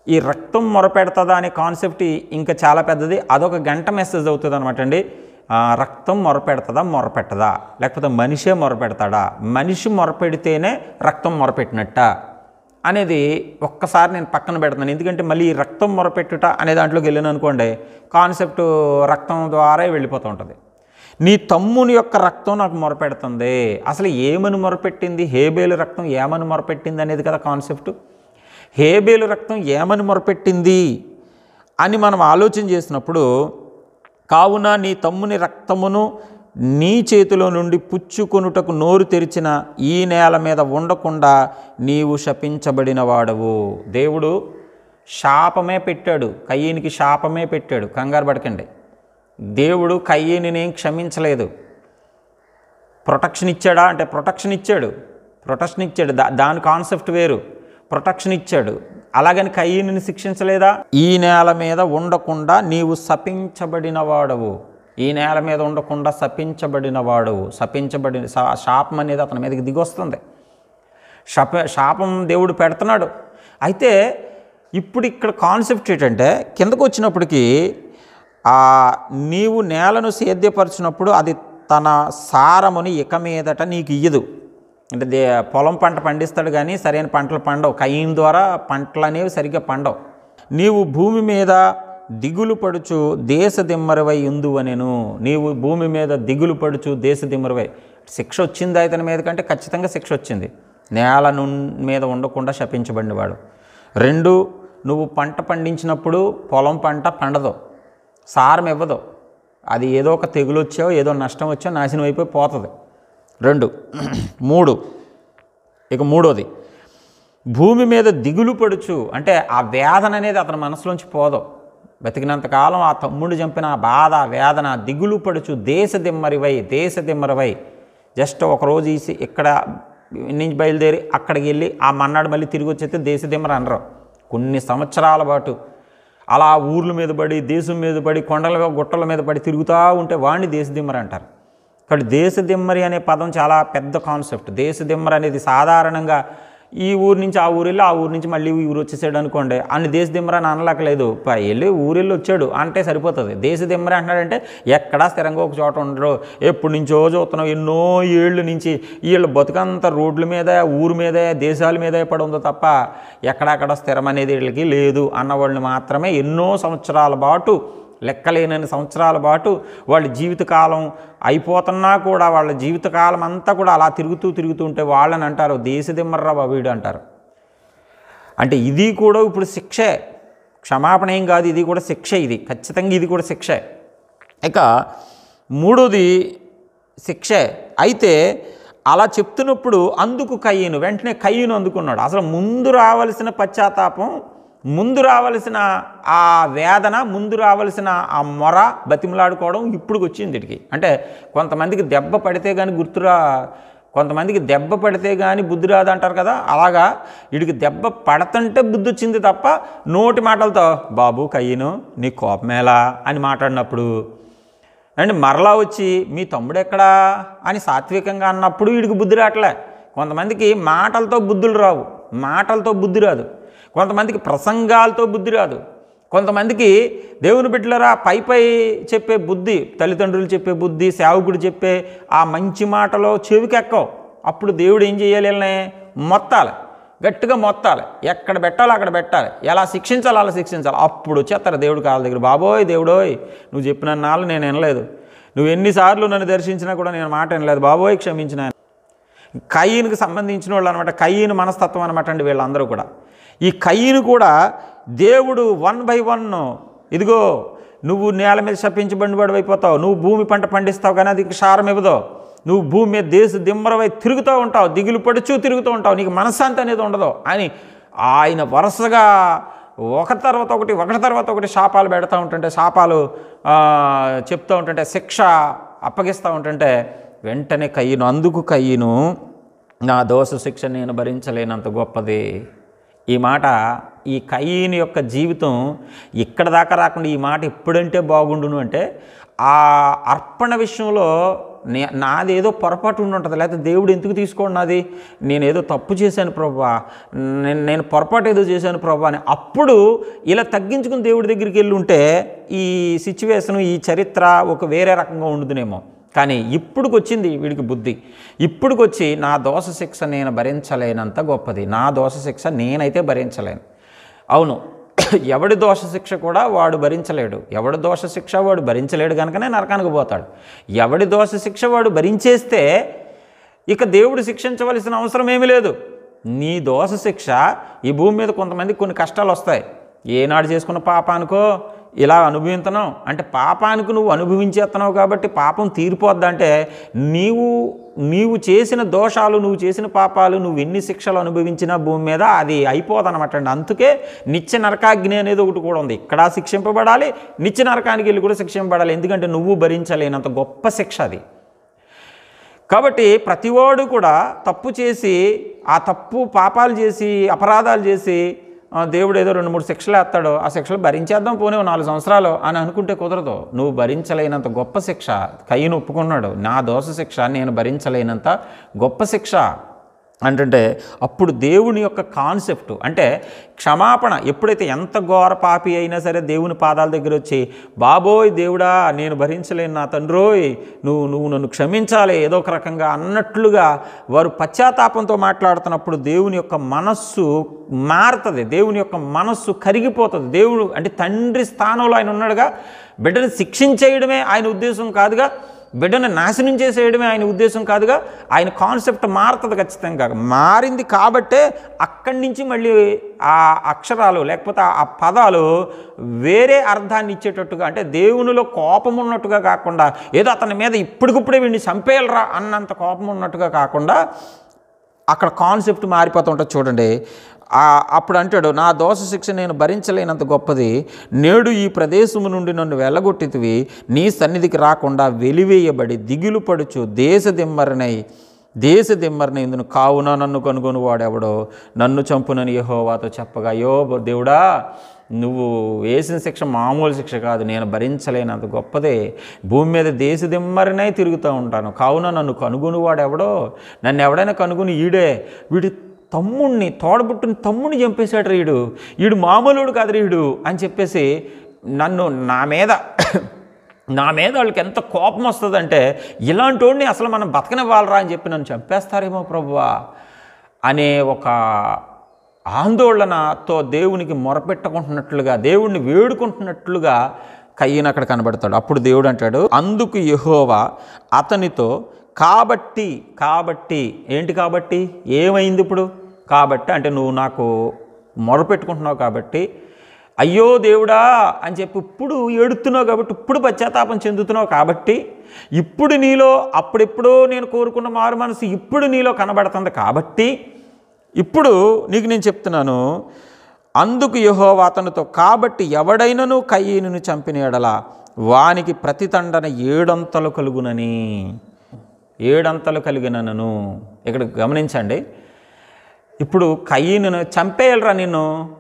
ఈ రక్తం మొరపెడుతుందా అనే కాన్సెప్ట్ ఇంకా చాలా పెద్దది. అదొక గంట మెసేజ్ అవుతుంది అనమాట అండి. రక్తం మొరపెడుతుందా మొరపెట్టదా, లేకపోతే మనిషే మొరపెడతాడా, మనిషి మొరపెడితేనే రక్తం మొరపెట్టినట్ట అనేది ఒక్కసారి నేను పక్కన పెడతాను. ఎందుకంటే మళ్ళీ రక్తం మొరపెట్టుట అనే దాంట్లోకి వెళ్ళాను అనుకోండి, కాన్సెప్ట్ రక్తం ద్వారా వెళ్ళిపోతూ ఉంటుంది. నీ తమ్ముని యొక్క రక్తం నాకు మొరపెడుతుంది. అసలు ఏమని మొరపెట్టింది? హేబేలు రక్తం ఏమని మొరపెట్టింది అనేది కదా కాన్సెప్ట్. హేబేలు రక్తం ఏమని మొరపెట్టింది అని మనం ఆలోచన చేసినప్పుడు, కావున నీ తమ్ముని రక్తమును నీ చేతిలో నుండి పుచ్చుకొనుటకు నోరు తెరిచిన ఈ నేల మీద ఉండకుండా నీవు శపించబడిన వాడవు. దేవుడు శాపమే పెట్టాడు, కయ్యనికి శాపమే పెట్టాడు. కంగారు పడకండి, దేవుడు కయ్యనిని క్షమించలేదు. ప్రొటెక్షన్ ఇచ్చాడా అంటే ప్రొటెక్షన్ ఇచ్చాడు. దాని కాన్సెప్ట్ వేరు. ప్రొటెక్షన్ ఇచ్చాడు, అలాగని కయ్యనిని శిక్షించలేదా? ఈ నేల మీద ఉండకుండా నీవు శపించబడిన వాడవు. ఈ నేల మీద ఉండకుండా శపించబడిన వాడవు. శాపం అనేది అతని మీదకి దిగొస్తుంది. శాపం దేవుడు పెడుతున్నాడు. అయితే ఇప్పుడు ఇక్కడ కాన్సెప్ట్ ఏంటంటే, కిందకు వచ్చినప్పటికీ నీవు నేలను సేద్యపరిచినప్పుడు అది తన సారముని ఇక మీదట నీకు ఇయ్యదు. అంటే పొలం పంట పండిస్తాడు కానీ సరైన పంటలు పండవు. కయ్యం ద్వారా పంటలు అనేవి సరిగ్గా పండవు. నీవు భూమి మీద దిగులు పడుచు దేశ దిమ్మరివై ఉందువనెను. నీవు భూమి మీద దిగులు పడుచు దేశ దిమ్మరివై. శిక్ష వచ్చింది అతని మీద కంటే ఖచ్చితంగా శిక్ష వచ్చింది. నేల మీద ఉండకుండా శపించబడినవాడు. 2, నువ్వు పంట పండించినప్పుడు పొలం పంట పండదు, సారం ఇవ్వదు. అది ఏదో ఒక తెగులు వచ్చో ఏదో నష్టం వచ్చో నాశనం అయిపోయి పోతుంది. 2, 3 ఇక మూడోది, భూమి మీద దిగులు పడుచు అంటే ఆ వేదన అనేది అతని మనసులోంచి పోదు. బతికినంతకాలం ఆ తమ్ముడు చంపిన ఆ బాధ, వేదన, దిగులు పడుచు దేశ దిమ్మరివై. జస్ట్ ఒకరోజు ఇక్కడ నుంచి బయలుదేరి అక్కడికి వెళ్ళి ఆ మన్నాడు మళ్ళీ తిరిగి వచ్చేస్తే దేశ దిమ్మర అనరు. కొన్ని సంవత్సరాల పాటు అలా ఊర్ల మీద పడి, దేశం మీద పడి, కొండల గుట్టల మీద పడి తిరుగుతూ ఉంటే వాడిని దేశ దిమ్మరి అంటారు. కాబట్టి దేశ దిమ్మరి అనే పదం చాలా పెద్ద కాన్సెప్ట్. దేశ దిమ్మరి అనేది సాధారణంగా ఈ ఊరు నుంచి ఆ ఊరు వెళ్ళి, ఆ ఊరు నుంచి మళ్ళీ ఈ ఊరు వచ్చేసాడు అనుకోండి, అన్ని దేశ దిమ్మరి అని అనలేకలేదు. వెళ్ళి ఊరెళ్ళి వచ్చాడు అంటే సరిపోతుంది. దేశ దిమ్మరి అంటున్నాడంటే ఎక్కడా స్థిరంగా ఒక చోట ఉండరు, ఎప్పటి నుంచో చూస్తున్నాం, ఎన్నో ఏళ్ళ నుంచి వీళ్ళ బతుకంతా రోడ్ల మీద, ఊరు మీద, దేశాల మీద పడి ఉందో తప్ప ఎక్కడక్కడ స్థిరం అనేది వీళ్ళకి లేదు అన్నవాళ్ళని మాత్రమే ఎన్నో సంవత్సరాల పాటు లెక్కలేనన్ని సంవత్సరాల పాటు వాళ్ళ జీవితకాలం అయిపోతున్నా కూడా వాళ్ళ జీవితకాలం అంతా కూడా అలా తిరుగుతూ ఉంటే వాళ్ళని అంటారు దేశదిమ్మర్రా వీడు అంటారు. అంటే ఇది కూడా ఇప్పుడు శిక్షే, క్షమాపణ ఏం కాదు, ఇది కూడా శిక్షే, ఇది ఖచ్చితంగా ఇది కూడా శిక్షే. ఇక మూడోది శిక్షే. అయితే అలా చెప్తున్నప్పుడు అందుకు కయ్యను, వెంటనే కయ్యను అందుకున్నాడు. అసలు ముందు రావలసిన పశ్చాత్తాపం, ముందు రావలసిన ఆ వేదన, ముందు రావలసిన ఆ మొర బతిమలాడుకోవడం ఇప్పుడు వచ్చింది వీడికి. అంటే కొంతమందికి దెబ్బ పడితే కానీ కొంతమందికి దెబ్బ పడితే కానీ బుద్ధి రాదు అంటారు కదా, అలాగా వీడికి దెబ్బ పడతంటే బుద్ధి వచ్చింది తప్ప నోటి మాటలతో బాబు కయ్యను నీ కోపమేలా అని మాట్లాడినప్పుడు, అండ్ మరలా వచ్చి మీ తమ్ముడు ఎక్కడా అని సాత్వికంగా అన్నప్పుడు వీడికి బుద్ధి రావట్లే. కొంతమందికి మాటలతో బుద్ధులు రావు, మాటలతో బుద్ధి రాదు. కొంతమందికి ప్రసంగాలతో బుద్ధి రాదు. కొంతమందికి దేవుని బిడ్డలరా పై చెప్పే బుద్ధి, తల్లిదండ్రులు చెప్పే బుద్ధి, సేవకుడు చెప్పే ఆ మంచి మాటలో చెవికెక్కవు. అప్పుడు దేవుడు ఏం చేయాలి? వీళ్ళని మొత్తాలి, గట్టిగా మొత్తాలి, ఎక్కడ పెట్టాలో అక్కడ పెట్టాలి, ఎలా శిక్షించాలో అలా శిక్షించాలి. అప్పుడు వచ్చేస్తారు దేవుడు కాళ్ళ దగ్గర, బాబోయ్ దేవుడోయ్ నువ్వు చెప్పిన నాళ్ళు నేను వినలేదు, నువ్వు ఎన్నిసార్లు నన్ను దర్శించినా కూడా నేను మాట వినలేదు, బాబోయ్ క్షమించిన. కయ్యనుకు సంబంధించిన వాళ్ళు అనమాట, కయ్యను మనస్తత్వం అనమాట అండి వీళ్ళందరూ కూడా. ఈ కయ్యను కూడా దేవుడు 1 by 1 ఇదిగో నువ్వు నేల మీద శపించబడినవాడు అయిపోతావు, నువ్వు భూమి పంట పండిస్తావు కానీ అది క్షారం ఇవ్వదు, నువ్వు భూమి మీద దేశ దిమ్మరవై తిరుగుతూ ఉంటావు, దిగులు పడుచు తిరుగుతూ ఉంటావు, నీకు మనశ్శాంతి అనేది ఉండదు అని ఆయన వరుసగా ఒకటి తర్వాత ఒకటి శాపాలు పెడతా ఉంటుంటే, శాపాలు చెప్తూ ఉంటుంటే, శిక్ష అప్పగిస్తూ ఉంటుంటే వెంటనే కయ్యను, అందుకు కయ్యను నా దోష శిక్ష నేను భరించలేనంత గొప్పది. ఈ మాట, ఈ కయ్యను యొక్క జీవితం ఇక్కడ దాకా రాకుండా ఈ మాట ఎప్పుడంటే బాగుండును అంటే ఆ అర్పణ విషయంలో నాదేదో పొరపాటు ఉండి ఉంటుంది, లేకపోతే దేవుడు ఎందుకు తీసుకోండి నాది, నేనేదో తప్పు చేశాను ప్రభువా, నేను పొరపాటు ఏదో చేశాను ప్రభువా అని అప్పుడు ఇలా తగ్గించుకుని దేవుడి దగ్గరికి వెళ్ళి ఉంటే ఈ సిచ్యువేషను, ఈ చరిత్ర ఒక వేరే రకంగా ఉండునేమో. కానీ ఇప్పుడుకొచ్చింది వీడికి బుద్ధి, ఇప్పుడుకొచ్చి నా దోష శిక్ష నేను భరించలేనంత గొప్పది, నా దోష శిక్ష నేనైతే భరించలేను. అవును, ఎవడి దోష శిక్ష కూడా వాడు భరించలేడు, ఎవడి దోష శిక్ష వాడు భరించలేడు కనుకనే నరకానికి పోతాడు. ఎవడి దోష శిక్ష వాడు భరించేస్తే ఇక దేవుడు శిక్షించవలసిన అవసరం ఏమీ లేదు. నీ దోష శిక్ష ఈ భూమి మీద కొంతమందికి కొన్ని కష్టాలు వస్తాయి, ఏనాడు చేసుకున్న పాపానికో ఇలా అనుభవిస్తున్నావు అంటే పాపానికి నువ్వు అనుభవించేస్తున్నావు కాబట్టి పాపం తీరిపోద్దంటే నీవు చేసిన దోషాలు, నువ్వు చేసిన పాపాలు, నువ్వు ఎన్ని శిక్షలు అనుభవించినా భూమి మీద అది అయిపోదన్నమాట అండి. అందుకే నిత్య నరకాగ్ని అనేది ఒకటి కూడా ఉంది, ఇక్కడ శిక్షింపబడాలి, నిత్య నరకానికి వెళ్ళి కూడా శిక్షింపబడాలి. ఎందుకంటే నువ్వు భరించలేనంత గొప్ప శిక్ష అది. కాబట్టి ప్రతివాడు కూడా తప్పు చేసి, ఆ తప్పు పాపాలు చేసి, అపరాధాలు చేసి దేవుడు ఏదో 2-3 శిక్షలు వేస్తాడు, ఆ శిక్షలు భరించేద్దాం పోనీ 4 సంవత్సరాలు అని అనుకుంటే కుదరదు. నువ్వు భరించలేనంత గొప్ప శిక్ష కయ్యను ఒప్పుకున్నాడు, నా దోష శిక్ష నేను భరించలేనంత గొప్ప శిక్ష అంటే అప్పుడు దేవుని యొక్క కాన్సెప్ట్ అంటే క్షమాపణ. ఎప్పుడైతే ఎంత ఘోర పాపి అయినా సరే దేవుని పాదాల దగ్గర వచ్చి బాబోయ్ దేవుడా నేను భరించలేను నా తండ్రోయ్, నువ్వు నన్ను క్షమించాలి ఏదో ఒక రకంగా అన్నట్లుగా వారు పశ్చాత్తాపంతో మాట్లాడుతున్నప్పుడు దేవుని యొక్క మనస్సు మారుతుంది, దేవుని యొక్క మనస్సు కరిగిపోతుంది. దేవుడు అంటే తండ్రి స్థానంలో ఆయన ఉన్నాడుగా, బిడ్డను శిక్షించేయడమే ఆయన ఉద్దేశం కాదుగా, బిడ్డను నాశనం చేసేయడమే ఆయన ఉద్దేశం కాదుగా, ఆయన కాన్సెప్ట్ మారుతుంది ఖచ్చితంగా. మారింది కాబట్టే అక్కడి నుంచి మళ్ళీ ఆ అక్షరాలు లేకపోతే ఆ పదాలు వేరే అర్థాన్ని ఇచ్చేటట్టుగా, అంటే దేవునిలో కోపం ఉన్నట్టుగా కాకుండా, ఏదో అతని మీద ఇప్పటికిప్పుడే వీడిని చంపేయాలరా అన్నంత కోపం ఉన్నట్టుగా కాకుండా అక్కడ కాన్సెప్ట్ మారిపోతూ ఉంటుంది చూడండి. అప్పుడు అంటాడు, నా దోష శిక్ష నేను భరించలేనంత గొప్పది, నేడు ఈ ప్రదేశము నుండి నన్ను వెళ్ళగొట్టితివి, నీ సన్నిధికి రాకుండా వెలివేయబడి దిగులు పడుచు దేశ దిమ్మరని ఇందును కావున నన్ను కనుగొని వాడెవడో నన్ను చంపునని యెహోవాతో చెప్పగా, అయ్యో దేవుడా నువ్వు వేసిన శిక్ష మామూలు శిక్ష కాదు, నేను భరించలేనంత గొప్పదే, భూమి మీద దేశ దిమ్మరినై తిరుగుతూ ఉంటాను, కావున నన్ను కనుగొని వాడెవడో, నన్ను ఎవడైనా కనుగొని వీడి తమ్ముడిని, తోడబుట్టిన తమ్ముడిని చంపేశాడు వీడు మామూలుడు కాదు వీడు అని చెప్పేసి నా మీద వాళ్ళకి ఎంత కోపం వస్తుందంటే, ఇలాంటి వాడిని అసలు మనం బతకనివ్వాలరా అని చెప్పి నన్ను చంపేస్తారేమో ప్రభువా అనే ఒక ఆందోళనతో దేవునికి మొరపెట్టుకుంటున్నట్లుగా, దేవుణ్ణి వేడుకుంటున్నట్లుగా కయీను అక్కడ కనబడతాడు. అప్పుడు దేవుడు అంటాడు, అందుకు యెహోవా అతనితో కాబట్టి ఏంటి కాబట్టి ఏమైంది ఇప్పుడు? కాబట్టి అంటే నువ్వు నాకు మొరపెట్టుకుంటున్నావు కాబట్టి, అయ్యో దేవుడా అని చెప్పి ఇప్పుడు ఏడుతున్నావు కాబట్టి, ఇప్పుడు పశ్చాత్తాపం చెందుతున్నావు కాబట్టి, ఇప్పుడు నీలో అప్పుడెప్పుడో నేను కోరుకున్న మారు మనసు ఇప్పుడు నీలో కనబడుతుంది కాబట్టి, ఇప్పుడు నీకు నేను చెప్తున్నాను, అందుకు యెహోవా అతనితో కాబట్టి ఎవడైనను కయీనును చంపిన యెడల వానికి ప్రతిదండన 7 అంతలు కలుగునని. 7 అంతలు కలిగినను. ఇక్కడ గమనించండి, ఇప్పుడు కయీనును చంపేయాలరా,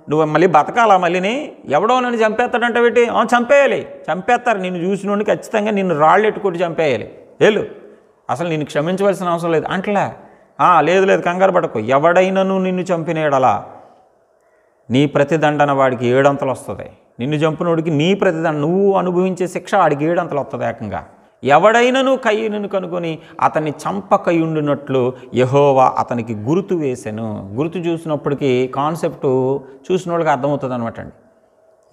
నువ్వు మళ్ళీ బతకాలా? మళ్ళీని ఎవడో నన్ను చంపేస్తాడంటే పెట్టి చంపేయాలి, చంపేస్తారు. నిన్ను చూసినోడిని ఖచ్చితంగా నిన్ను రాళ్ళు ఎట్టుకొట్టి చంపేయాలి. వెళ్ళు, అసలు నిన్ను క్షమించవలసిన అవసరం లేదు అంటలే. లేదు కంగారు పడకు, ఎవడైనను నిన్ను చంపిన యెడల నీ ప్రతిదండన వాడికి 7 అంతలు వస్తుంది. నిన్ను చంపినోడికి నీ ప్రతిదండన, నువ్వు అనుభవించే శిక్ష వాడికి 7 అంతలు వస్తుంది ఏకంగా. ఎవడైనను కయీనును కనుకొని అతన్ని చంపకయుండునట్లు యెహోవా అతనికి గుర్తు వేసెను. గుర్తు చూసినప్పటికీ కాన్సెప్టు చూసిన వాళ్ళకి అర్థమవుతుంది అనమాట అండి.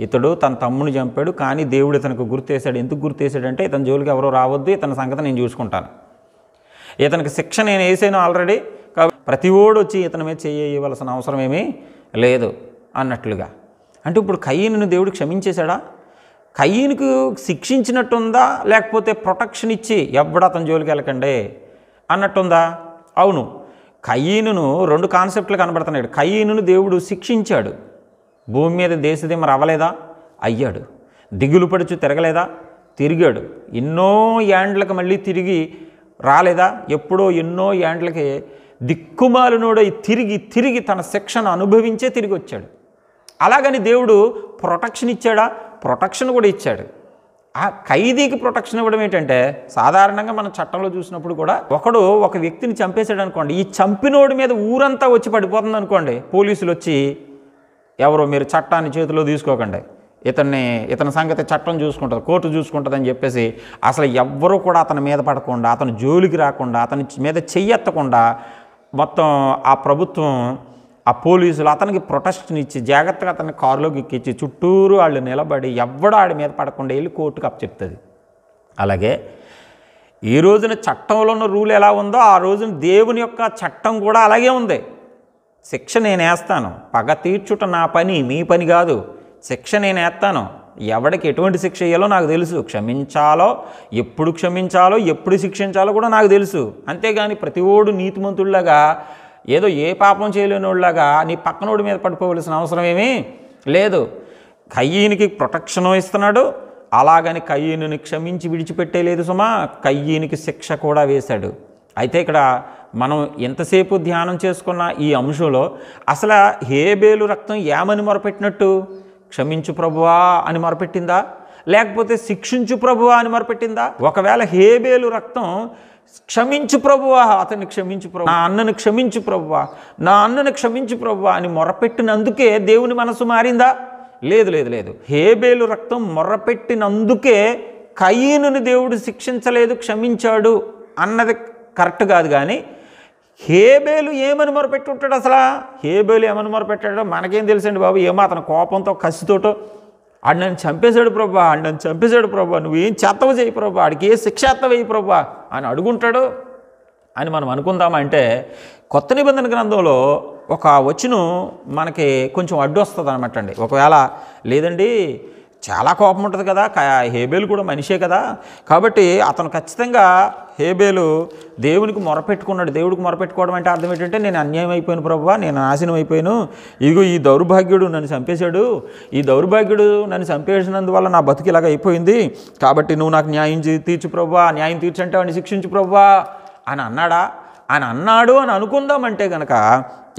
ఇతడు తన తమ్ముని చంపాడు, కానీ దేవుడు ఇతనికి గుర్తేశాడు. ఎందుకు గుర్తేశాడంటే, ఇతని జోలికి ఎవరో రావద్దు, ఇతని సంగతి నేను చూసుకుంటాను, ఇతనికి శిక్ష నేను వేసాను ఆల్రెడీ, కాబట్టి ప్రతి ఓడు వచ్చి ఇతని మీద చేయవలసిన అవసరం ఏమీ లేదు అన్నట్లుగా. అంటే ఇప్పుడు కయీనును దేవుడు క్షమించేశాడా? కయీనుకు శిక్షించినట్టుందా, లేకపోతే ప్రొటెక్షన్ ఇచ్చి ఎవడు అతని జోలికి వెళ్ళకండి అన్నట్టుందా? అవును, కయీనును 2 కాన్సెప్ట్లు కనబడుతున్నాడు. కయీనును దేవుడు శిక్షించాడు. భూమి మీద దేశదిమ్మ అవ్వలేదా? అయ్యాడు. దిగులు పడుచు తిరగలేదా? తిరిగాడు. ఎన్నో యాండ్లకు మళ్ళీ తిరిగి రాలేదా? ఎప్పుడో ఎన్నో యాండ్లకి దిక్కుమాలినోడై తిరిగి తన శిక్షను అనుభవించే తిరిగి వచ్చాడు. అలాగని దేవుడు ప్రొటెక్షన్ ఇచ్చాడా? ప్రొటెక్షన్ కూడా ఇచ్చాడు. ఆ ఖైదీకి ప్రొటెక్షన్ ఇవ్వడం ఏంటంటే, సాధారణంగా మనం చట్టంలో చూసినప్పుడు కూడా ఒక వ్యక్తిని చంపేశాడు అనుకోండి, ఈ చంపినోడి మీద ఊరంతా వచ్చి పడిపోతుంది అనుకోండి, పోలీసులు వచ్చి ఎవరో మీరు చట్టాన్ని చేతిలో తీసుకోకండి, ఇతని సంగతి చట్టం చూసుకుంటుంది, కోర్టు చూసుకుంటుంది అని చెప్పేసి అసలు ఎవ్వరూ కూడా అతని మీద పడకుండా, అతని జోలికి రాకుండా, అతని మీద చెయ్యెత్తకుండా మొత్తం ఆ ప్రభుత్వం, ఆ పోలీసులు అతనికి ప్రొటెక్షన్ ఇచ్చి జాగ్రత్తగా అతన్ని కారులోకి ఎక్కించి చుట్టూరు వాళ్ళు నిలబడి ఎవ్వడూ ఆడి మీద పడకుండా వెళ్ళి కోర్టుకు అప్పచెప్తుంది. అలాగే ఈ రోజున చట్టంలో ఉన్న రూల్ ఎలా ఉందో ఆ రోజున దేవుని యొక్క చట్టం కూడా అలాగే ఉంది. శిక్ష నేను వేస్తాను, పగ తీర్చుట నా పని, మీ పని కాదు. శిక్ష నేను వేస్తాను, ఎవడికి ఎటువంటి శిక్ష వేయాలో నాకు తెలుసు, క్షమించాలో ఎప్పుడు శిక్షించాలో కూడా నాకు తెలుసు. అంతేగాని ప్రతి ఓడు నీతిమంతుడిలాగా ఏదో ఏ పాపం చేయలేని వాళ్ళలాగా నీ పక్కనోడి మీద పడిపోవలసిన అవసరం ఏమీ లేదు. కయ్యీనికి ప్రొటెక్షన్ ఇస్తున్నాడు, అలాగని కయ్యీనుని క్షమించి విడిచిపెట్టేలేదు సుమా, కయ్యీనికి శిక్ష కూడా వేశాడు. అయితే ఇక్కడ మనం ఎంతసేపు ధ్యానం చేసుకున్న ఈ అంశంలో అసలు హేబేలు రక్తం ఏమని మొరపెట్టినట్టు? క్షమించు ప్రభువా అని మొరపెట్టిందా, లేకపోతే శిక్షించు ప్రభువా అని మొరపెట్టిందా? ఒకవేళ హేబేలు రక్తం క్షమించు ప్రభువా, అతన్ని క్షమించు ప్రభు, నా అన్నను క్షమించు ప్రభువా అని మొరపెట్టినందుకే దేవుని మనసు మారిందా? లేదు. హేబేలు రక్తం మొరపెట్టినందుకే కయీనుని దేవుడు శిక్షించలేదు, క్షమించాడు అన్నది కరెక్ట్ కాదు. కానీ హేబేలు ఏమని మొరపెట్టి ఉంటాడు? అసలు హేబేలు ఏమని మొరపెట్టాడో మనకేం తెలుసండి బాబు. ఏమో అతని కోపంతో కసితోటో ఆడు నన్ను చంపేశాడు ప్రభా, నువ్వేం చేత్తవు చేయి ప్రభా, ఆడికి ఏ శిక్ష వేయి ప్రభా అని అడుగుంటాడు అని మనం అనుకుందామంటే, కొత్త నిబంధన గ్రంథంలో ఒక వచనం మనకి కొంచెం అడ్డు వస్తుంది అనమాట అండి. ఒకవేళ లేదండి చాలా కోపం ఉంటుంది కదా, హేబేలు కూడా మనిషే కదా, కాబట్టి అతను ఖచ్చితంగా హేబేలు దేవునికి మొరపెట్టుకున్నాడు. దేవుడికి మొరపెట్టుకోవడం అంటే అర్థం ఏంటంటే, నేను అన్యాయం అయిపోయాను ప్రభువా, నేను నాశనం అయిపోయాను, ఇదిగో ఈ దౌర్భాగ్యుడు నన్ను చంపేశాడు, ఈ దౌర్భాగ్యుడు నన్ను చంపేసినందువల్ల నా బతుకు ఇలాగ అయిపోయింది, కాబట్టి నువ్వు నాకు న్యాయం తీర్చు ప్రభువా, న్యాయం తీర్చంటే వాడిని శిక్షించు ప్రభువా అని అన్నాడా? అని అన్నాడు అని అనుకుందామంటే కనుక,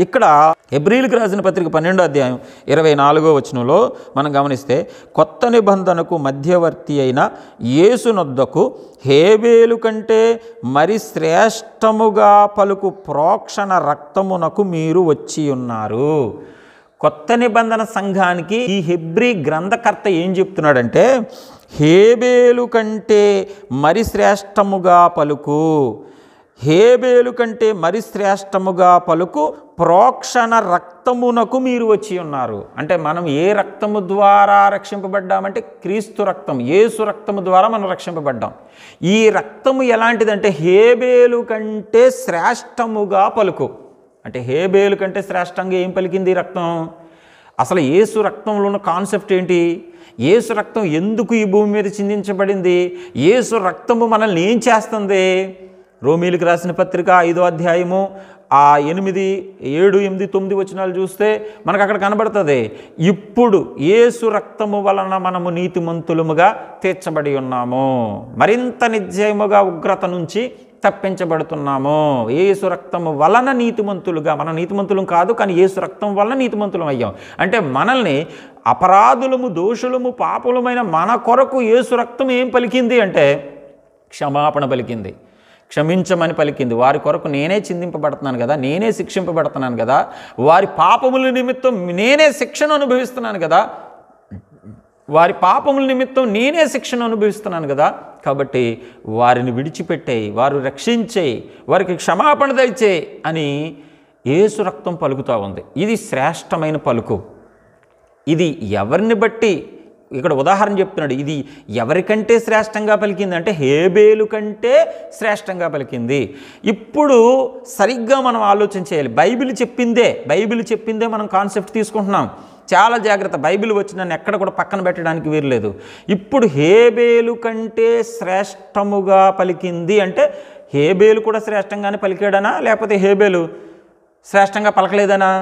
ఇక్కడ హెబ్రీయులకు రాసిన పత్రిక 12వ అధ్యాయం 24వ వచనంలో మనం గమనిస్తే, కొత్త నిబంధనకు మధ్యవర్తి అయిన యేసునొద్దకు హేబేలు కంటే మరి శ్రేష్టముగా పలుకు ప్రోక్షణ రక్తమునకు మీరు వచ్చి ఉన్నారు. కొత్త నిబంధన సంఘానికి ఈ హెబ్రీ గ్రంథకర్త ఏం చెప్తున్నాడంటే, హేబేలు కంటే మరి శ్రేష్టముగా పలుకు, హేబేలు కంటే మరి శ్రేష్టముగా పలుకు ప్రోక్షణ రక్తమునకు మీరు వచ్చి ఉన్నారు. అంటే మనం ఏ రక్తము ద్వారా రక్షింపబడ్డామంటే క్రీస్తు రక్తం, యేసు రక్తము ద్వారా మనం రక్షింపబడ్డాం. ఈ రక్తము ఎలాంటిదంటే హేబేలు కంటే శ్రేష్టముగా పలుకు. అంటే హేబేలు కంటే శ్రేష్టంగా ఏం పలికింది ఈ రక్తం? అసలు యేసు రక్తంలో ఉన్న కాన్సెప్ట్ ఏంటి? యేసు రక్తం ఎందుకు ఈ భూమి మీద చిందించబడింది? యేసు రక్తము మనల్ని ఏం చేస్తుంది? రోమీలకు రాసిన పత్రిక 5వ అధ్యాయము 8, 7, 8, 9 వచనాలు చూస్తే మనకు అక్కడ కనబడుతుంది. ఇప్పుడు యేసు రక్తము వలన మనము నీతిమంతులముగా తీర్చబడి ఉన్నాము, మరింత నిశ్చయముగా ఉగ్రత నుంచి తప్పించబడుతున్నాము. యేసు రక్తము వలన నీతిమంతులుగా, మనం నీతిమంతులం కాదు కానీ యేసు రక్తం వలన నీతిమంతులం అయ్యాం. అంటే మనల్ని అపరాధులము, దోషులము, పాపులమైన మన కొరకు యేసు రక్తం ఏం పలికింది అంటే క్షమాపణ పలికింది, క్షమించమని పలికింది. వారి కొరకు నేనే చిందింపబడుతున్నాను కదా, నేనే శిక్షింపబడుతున్నాను కదా, వారి పాపముల నిమిత్తం నేనే శిక్షను అనుభవిస్తున్నాను కదా, వారి పాపముల నిమిత్తం నేనే శిక్షను అనుభవిస్తున్నాను కదా, కాబట్టి వారిని విడిచిపెట్టేయి, వారు రక్షించేయి, వారికి క్షమాపణ దయచేయి అని యేసు రక్తం పలుకుతూ ఉంది. ఇది శ్రేష్టమైన పలుకు. ఇది ఎవరిని బట్టి ఇక్కడ ఉదాహరణ చెప్తున్నాడు. ఇది ఎవరికంటే శ్రేష్టంగా పలికింది అంటే హేబేలు కంటే శ్రేష్టంగా పలికింది. ఇప్పుడు సరిగ్గా మనం ఆలోచన చేయాలి. బైబిల్ చెప్పిందే మనం కాన్సెప్ట్ తీసుకుంటున్నాం. చాలా జాగ్రత్త. బైబిల్ వచ్చి నన్ను ఎక్కడ కూడా పక్కన పెట్టడానికి వీరలేదు. ఇప్పుడు హేబేలు కంటే శ్రేష్టముగా పలికింది అంటే హేబేలు కూడా శ్రేష్టంగానే పలికాడనా, లేకపోతే హేబేలు శ్రేష్టంగా పలకలేదనా?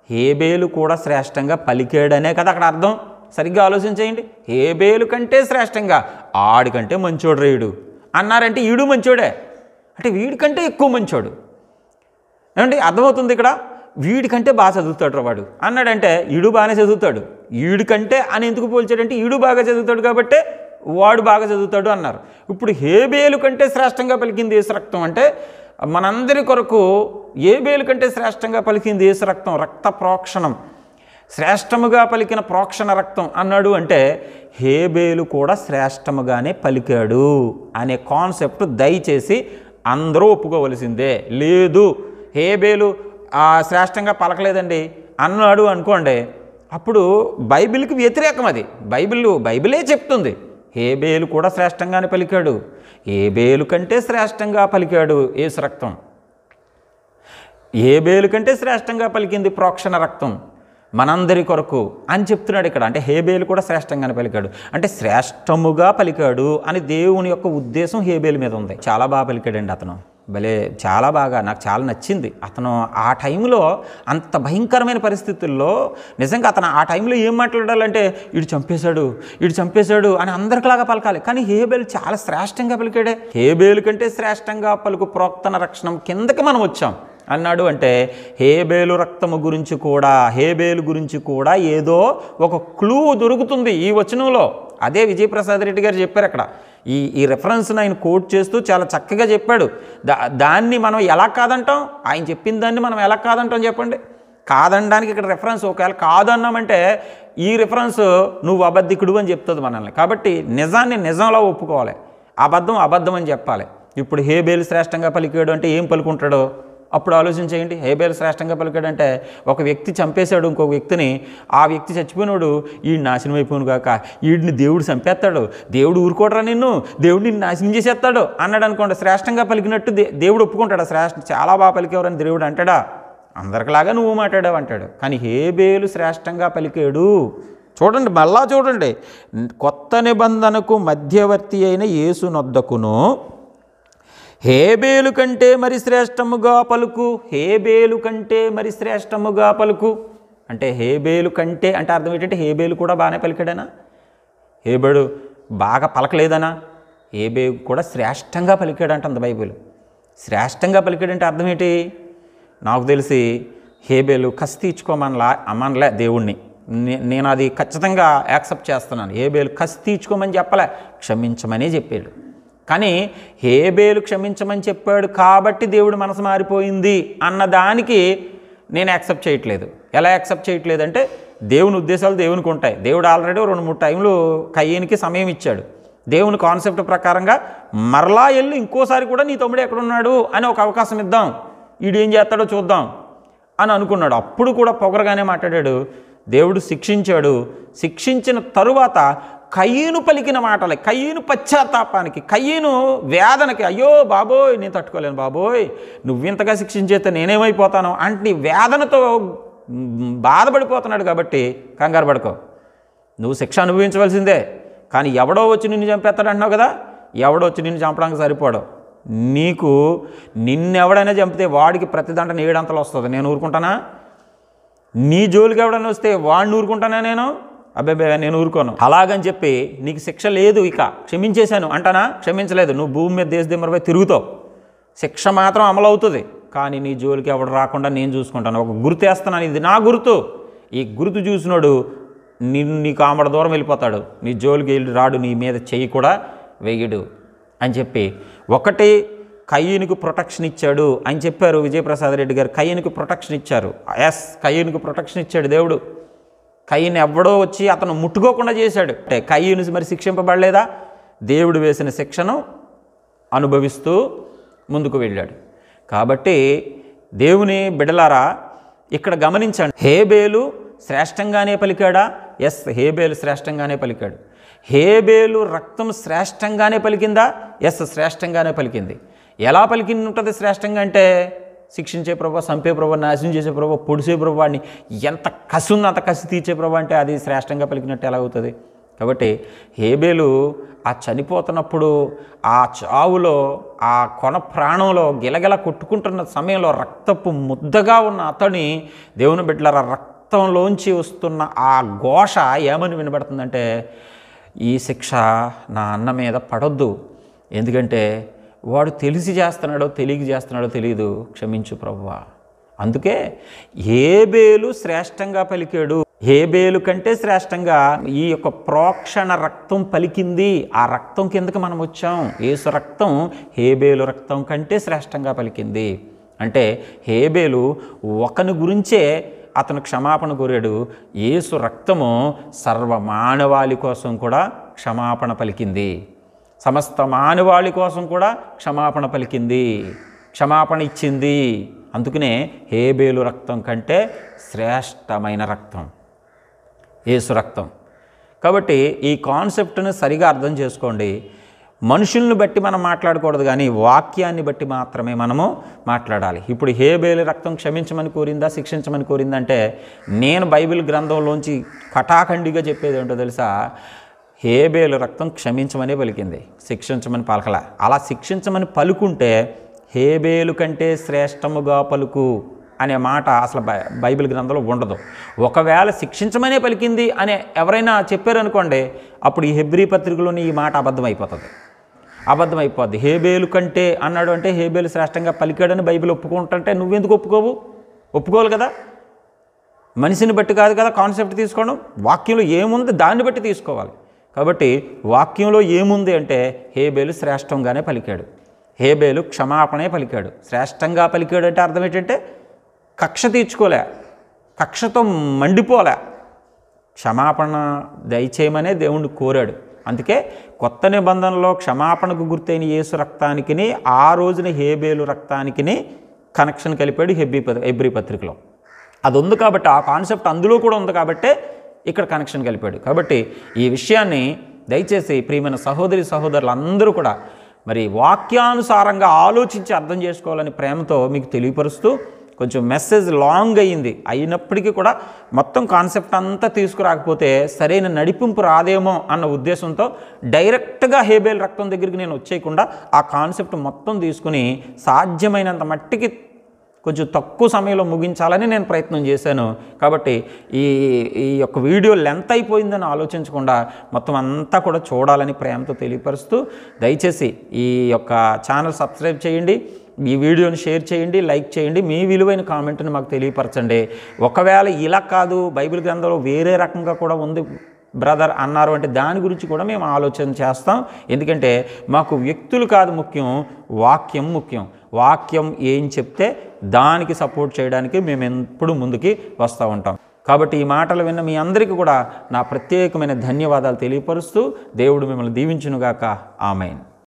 హేబేలు కూడా శ్రేష్టంగా పలికాడనే కదా అక్కడ అర్థం. సరిగ్గా ఆలోచించేయండి. హేబేలు కంటే శ్రేష్టంగా, ఆడికంటే మంచోడు రేయుడు అన్నారంటే ఈడు మంచోడే, అంటే వీడికంటే ఎక్కువ మంచోడు. ఏమండి అర్థమవుతుంది ఇక్కడ? వీడికంటే బాగా చదువుతాడు వాడు అన్నాడంటే ఈడు బాగానే చదువుతాడు. వీడికంటే అని ఎందుకు పోల్చాడంటే ఈడు బాగా చదువుతాడు కాబట్టి వాడు బాగా చదువుతాడు అన్నారు. ఇప్పుడు హేబేలు కంటే శ్రేష్టంగా పలికింది యేసు రక్తం అంటే మనందరి కొరకు హేబేలు కంటే శ్రేష్టంగా పలికింది యేసు రక్తం, రక్త ప్రోక్షణం, శ్రేష్టముగా పలికిన ప్రోక్షణ రక్తం అన్నాడు అంటే హేబేలు కూడా శ్రేష్టముగానే పలికాడు అనే కాన్సెప్ట్ దయచేసి అందరూ ఒప్పుకోవలసిందే. లేదు హేబేలు శ్రేష్టంగా పలకలేదండి అన్నాడు అనుకోండి, అప్పుడు బైబిల్కి వ్యతిరేకం. అది బైబిలే చెప్తుంది హేబేలు కూడా శ్రేష్టంగానే పలికాడు, హేబేలు కంటే శ్రేష్టంగా పలికాడు యేసు రక్తం, హేబేలు కంటే శ్రేష్టంగా పలికింది ప్రోక్షణ రక్తం మనందరి కొరకు అని చెప్తున్నాడు ఇక్కడ. అంటే హేబేలు కూడా శ్రేష్టంగానే పలికాడు అంటే శ్రేష్టముగా పలికాడు అని దేవుని యొక్క ఉద్దేశం హేబేలు మీద ఉంది. చాలా బాగా పలికాడండి అతను, భలే చాలా బాగా, నాకు చాలా నచ్చింది. అతను ఆ టైంలో అంత భయంకరమైన పరిస్థితుల్లో నిజంగా అతను ఆ టైంలో ఏం మాట్లాడాలంటే వీడు చంపేశాడు అని అందరికిలాగా పలకాలి, కానీ హేబేలు చాలా శ్రేష్టంగా పలికాడే. హేబేలు కంటే శ్రేష్టంగా పలుకు ప్రోక్తన రక్షణం కిందకి మనం వచ్చాం అన్నాడు అంటే హేబేలు రక్తము గురించి కూడా, హేబేలు గురించి కూడా ఏదో ఒక క్లూ దొరుకుతుంది ఈ వచనంలో. అదే విజయప్రసాద్ రెడ్డి గారు చెప్పారు అక్కడ. ఈ రెఫరెన్స్ని ఆయన కోట్ చేస్తూ చాలా చక్కగా చెప్పాడు. దాన్ని మనం ఎలా కాదంటాం? ఆయన చెప్పిన దాన్ని మనం ఎలా కాదంటాం చెప్పండి? కాదనడానికి ఇక్కడ రెఫరెన్స్, ఒకవేళ కాదన్నామంటే ఈ రెఫరెన్స్ నువ్వు అబద్ధికుడు అని చెప్తుంది మనల్ని. కాబట్టి నిజాన్ని నిజంలో ఒప్పుకోవాలి, అబద్ధం అని చెప్పాలి. ఇప్పుడు హేబేలు శ్రేష్టంగా పలికాడు అంటే ఏం పలుకుంటాడో అప్పుడు ఆలోచించేయండి. హేబేలు శ్రేష్టంగా పలికాడంటే ఒక వ్యక్తి చంపేశాడు ఇంకొక వ్యక్తిని, ఆ వ్యక్తి చచ్చిపోయినాడు, ఈడు నాశనం అయిపోను కాక వీడిని దేవుడు చంపేస్తాడు, దేవుడు ఊరుకోడరా నిన్ను, దేవుడు నిన్ను నాశనం చేసేస్తాడు అన్నాడు అనుకోండి, శ్రేష్టంగా పలికినట్టు దేవుడు ఒప్పుకుంటాడా? చాలా బాగా పలికేవారని దేవుడు అంటాడా? అందరికిలాగా నువ్వు మాట్లాడావు అంటాడు. కానీ హేబేలు శ్రేష్టంగా పలికాడు. చూడండి, మళ్ళా చూడండి, కొత్త నిబంధనకు మధ్యవర్తి అయిన యేసు నొద్దకును హేబేలు కంటే మరి శ్రేష్టముగా పలుకు, హేబేలు కంటే మరి శ్రేష్టముగా పలుకు అంటే హేబేలు కంటే అంటే అర్థం ఏంటంటే హేబేలు కూడా బాగానే పలికాడనా? హేబేలు బాగా పలకలేదనా? హేబేలు కూడా శ్రేష్టంగా పలికాడు అంటుంది బైబిల్. శ్రేష్టంగా పలికాడంటే అర్థం ఏంటి? నాకు తెలిసి హేబేలు కసి తీర్చుకోమనలే దేవుణ్ణి, నేను అది ఖచ్చితంగా యాక్సెప్ట్ చేస్తున్నాను. హేబేలు కసి తీర్చుకోమని చెప్పలే, క్షమించమనే చెప్పాడు. కానీ హేబేలు క్షమించమని చెప్పాడు కాబట్టి దేవుడు మనసు మారిపోయింది అన్నదానికి నేను యాక్సెప్ట్ చేయట్లేదు. ఎలా యాక్సెప్ట్ చేయట్లేదు అంటే దేవుని ఉద్దేశాలు దేవునికి ఉంటాయి. దేవుడు ఆల్రెడీ 2-3 టైంలు కయ్యనికి సమయం ఇచ్చాడు. దేవుని కాన్సెప్ట్ ప్రకారంగా మరలా వెళ్ళి ఇంకోసారి కూడా నీ తమ్ముడు ఎక్కడున్నాడు అని ఒక అవకాశం ఇద్దాం, వీడు ఏం చేస్తాడో చూద్దాం అని అనుకున్నాడు. అప్పుడు కూడా పొగరగానే మాట్లాడాడు. దేవుడు శిక్షించాడు. శిక్షించిన తరువాత కయీను పలికిన మాటలే, కయీను పశ్చాత్తాపానికి, కయీను వేదనకి, అయ్యో బాబోయ్ నేను తట్టుకోలేను బాబోయ్, నువ్వింతగా శిక్షించేస్తే నేనేమైపోతాను అంటే వేదనతో బాధపడిపోతున్నాడు. కాబట్టి కంగారు పడుకో, నువ్వు శిక్ష అనుభవించవలసిందే. కానీ ఎవడో వచ్చి నిన్ను చంపేస్తాడు అంటున్నావు కదా, ఎవడో వచ్చి నిన్ను చంపడానికి సరిపోడు. నీకు నిన్నెవడైనా చంపితే వాడికి ప్రతిదండన 7 అంతలు వస్తుంది. నేను ఊరుకుంటానా? నీ జోలికి ఎవడైనా వస్తే వాడిని ఊరుకుంటానా నేను? అబ్బాయి నేను ఊరుకోను. అలాగని చెప్పి నీకు శిక్ష లేదు, ఇక క్షమించేశాను అంటానా? క్షమించలేదు. నువ్వు భూమి మీద దేశదిమ్మరపై తిరుగుతావు, శిక్ష మాత్రం అమలు అవుతుంది. కానీ నీ జోలికి ఎవడు రాకుండా నేను చూసుకుంటాను. ఒక గుర్తు వేస్తున్నాను, ఇది నా గుర్తు. ఈ గుర్తు చూసినోడు నీకు ఆమడ దూరం వెళ్ళిపోతాడు, నీ జోలికి వెళ్ళి రాడు, నీ మీద చెయ్యి కూడా వేయడు అని చెప్పి ఒకటి కయ్యూనికి ప్రొటెక్షన్ ఇచ్చాడు అని చెప్పారు విజయప్రసాద్ రెడ్డి గారు. కయ్యూనికి ప్రొటెక్షన్ ఇచ్చారు. కయ్యూనికి ప్రొటెక్షన్ ఇచ్చాడు దేవుడు. కయ్యూని ఎవడో వచ్చి అతను ముట్టుకోకుండా చేశాడు. అంటే కయ్యూని మరి శిక్షింపబడలేదా? దేవుడు వేసిన శిక్షను అనుభవిస్తూ ముందుకు వెళ్ళాడు. కాబట్టి దేవుని బిడ్డలారా ఇక్కడ గమనించండి, హేబేలు శ్రేష్టంగానే పలికాడా? ఎస్, హేబేలు శ్రేష్టంగానే పలికాడు. హేబేలు రక్తం శ్రేష్టంగానే పలికిందా? ఎస్, శ్రేష్టంగానే పలికింది. ఎలా పలికింది ఉంటుంది శ్రేష్టంగా అంటే, శిక్షించే ప్రభు, చంపే ప్రభు, నాశనం చేసే ప్రభు, పొడిసే ప్రభు, వాడిని ఎంత కసి ఉందో అంత కసి తీర్చే ప్రభు అంటే అది శ్రేష్టంగా పలికినట్టు ఎలా అవుతుంది? కాబట్టి హేబేలు ఆ చనిపోతున్నప్పుడు, ఆ చావులో, ఆ కొన ప్రాణంలో గిలగిల కొట్టుకుంటున్న సమయంలో రక్తపు ముద్దగా ఉన్న అతని దేవుని బిడ్డలారా రక్తంలోంచి వస్తున్న ఆ ఘోష ఏమని వినబడుతుందంటే, ఈ శిక్ష నా అన్న మీద పడొద్దు, ఎందుకంటే వాడు తెలిసి చేస్తున్నాడో తెలియక చేస్తున్నాడో తెలియదు, క్షమించు ప్రభువా. అందుకే హేబేలు శ్రేష్టంగా పలికాడు. హేబేలు కంటే శ్రేష్టంగా ఈ యొక్క ప్రోక్షణ రక్తం పలికింది. ఆ రక్తం కిందకి మనం వచ్చాం. యేసు రక్తం హేబేలు రక్తం కంటే శ్రేష్టంగా పలికింది. అంటే హేబేలు ఒకని గురించే అతను క్షమాపణ కోరాడు. యేసు రక్తము సర్వమానవాళి కోసం కూడా క్షమాపణ పలికింది. సమస్త మానవాళి కోసం కూడా క్షమాపణ పలికింది, క్షమాపణ ఇచ్చింది. అందుకనే హేబేలు రక్తం కంటే శ్రేష్టమైన రక్తం యేసు రక్తం. కాబట్టి ఈ కాన్సెప్ట్ను సరిగా అర్థం చేసుకోండి. మనుషుల్ని బట్టి మనం మాట్లాడకూడదు, కానీ వాక్యాన్ని బట్టి మాత్రమే మనము మాట్లాడాలి. ఇప్పుడు హేబేలు రక్తం క్షమించమని కోరిందా, శిక్షించమని కోరిందంటే, నేను బైబిల్ గ్రంథంలోంచి కటాఖండిగా చెప్పేది ఏంటో తెలుసా? హేబేలు రక్తం క్షమించమని పలికింది, శిక్షించమని పలకల. అలా శిక్షించమని పలుకుంటే హేబేలు కంటే శ్రేష్టముగా పలుకు అనే మాట అసలు బైబిల్ గ్రంథంలో ఉండదు. ఒకవేళ శిక్షించమనే పలికింది అని ఎవరైనా చెప్పారనుకోండి, అప్పుడు ఈ హెబ్రీ పత్రికలోని ఈ మాట అబద్ధమైపోద్ది. హేబేలు కంటే అన్నాడు అంటే హేబేలు శ్రేష్టంగా పలికాడని బైబిల్ ఒప్పుకుంటుంటే నువ్వెందుకు ఒప్పుకోవాలి కదా. మనిషిని బట్టి కాదు కదా కాన్సెప్ట్ తీసుకోవడం, వాక్యంలో ఏముంది దాన్ని బట్టి తీసుకోవాలి. కాబట్టి వాక్యంలో ఏముంది అంటే హేబేలు శ్రేష్టంగానే పలికాడు, హేబేలు క్షమాపణే పలికాడు. శ్రేష్టంగా పలికాడు అంటే అర్థం ఏంటంటే కక్ష తీర్చుకోలే, కక్షతో మండిపోలే, క్షమాపణ దయచేయమనే దేవుణ్ణి కోరాడు. అందుకే కొత్త నిబంధనలో క్షమాపణకు గుర్తైన యేసు రక్తానికి ఆ రోజున హేబేలు రక్తానికి కనెక్షన్ కలిపాడు హెబ్రీ పత్రికలో. అది ఉంది కాబట్టి, ఆ కాన్సెప్ట్ అందులో కూడా ఉంది కాబట్టి ఇక్కడ కనెక్షన్ కలిపాడు. కాబట్టి ఈ విషయాన్ని దయచేసి ప్రియమైన సహోదరులు అందరూ కూడా మరి వాక్యానుసారంగా ఆలోచించి అర్థం చేసుకోవాలని ప్రేమతో మీకు తెలియపరుస్తూ, కొంచెం మెసేజ్ లాంగ్ అయినప్పటికీ కూడా మొత్తం కాన్సెప్ట్ అంతా తీసుకురాకపోతే సరైన నడిపింపు రాదేమో అన్న ఉద్దేశంతో డైరెక్ట్గా హేబేలు రక్తం దగ్గరికి నేను వచ్చేయకుండా ఆ కాన్సెప్ట్ మొత్తం తీసుకుని సాధ్యమైనంత మట్టికి కొంచెం తక్కువ సమయంలో ముగించాలని నేను ప్రయత్నం చేశాను. కాబట్టి ఈ యొక్క వీడియో లెంత్ అయిపోయిందని ఆలోచించకుండా మొత్తం అంతా కూడా చూడాలని ప్రేమతో తెలియపరుస్తూ, దయచేసి ఈ యొక్క ఛానల్ సబ్స్క్రైబ్ చేయండి, ఈ వీడియోని షేర్ చేయండి, లైక్ చేయండి, మీ విలువైన కామెంట్ని మాకు తెలియపరచండి. ఒకవేళ ఇలా కాదు బైబిల్ గ్రంథంలో వేరే రకంగా కూడా ఉంది బ్రదర్ అన్నారు అంటే దాని గురించి కూడా మేము ఆలోచన చేస్తాం. ఎందుకంటే మాకు వ్యక్తులు కాదు ముఖ్యం, వాక్యం ముఖ్యం. వాక్యం ఏం చెప్తే దానికి సపోర్ట్ చేయడానికి మేము ఎప్పుడు ముందుకి వస్తూ ఉంటాం. కాబట్టి ఈ మాటలు విన్న మీ అందరికీ కూడా నా ప్రత్యేకమైన ధన్యవాదాలు తెలియపరుస్తూ దేవుడు మిమ్మల్ని దీవించునుగాక. ఆమేన్.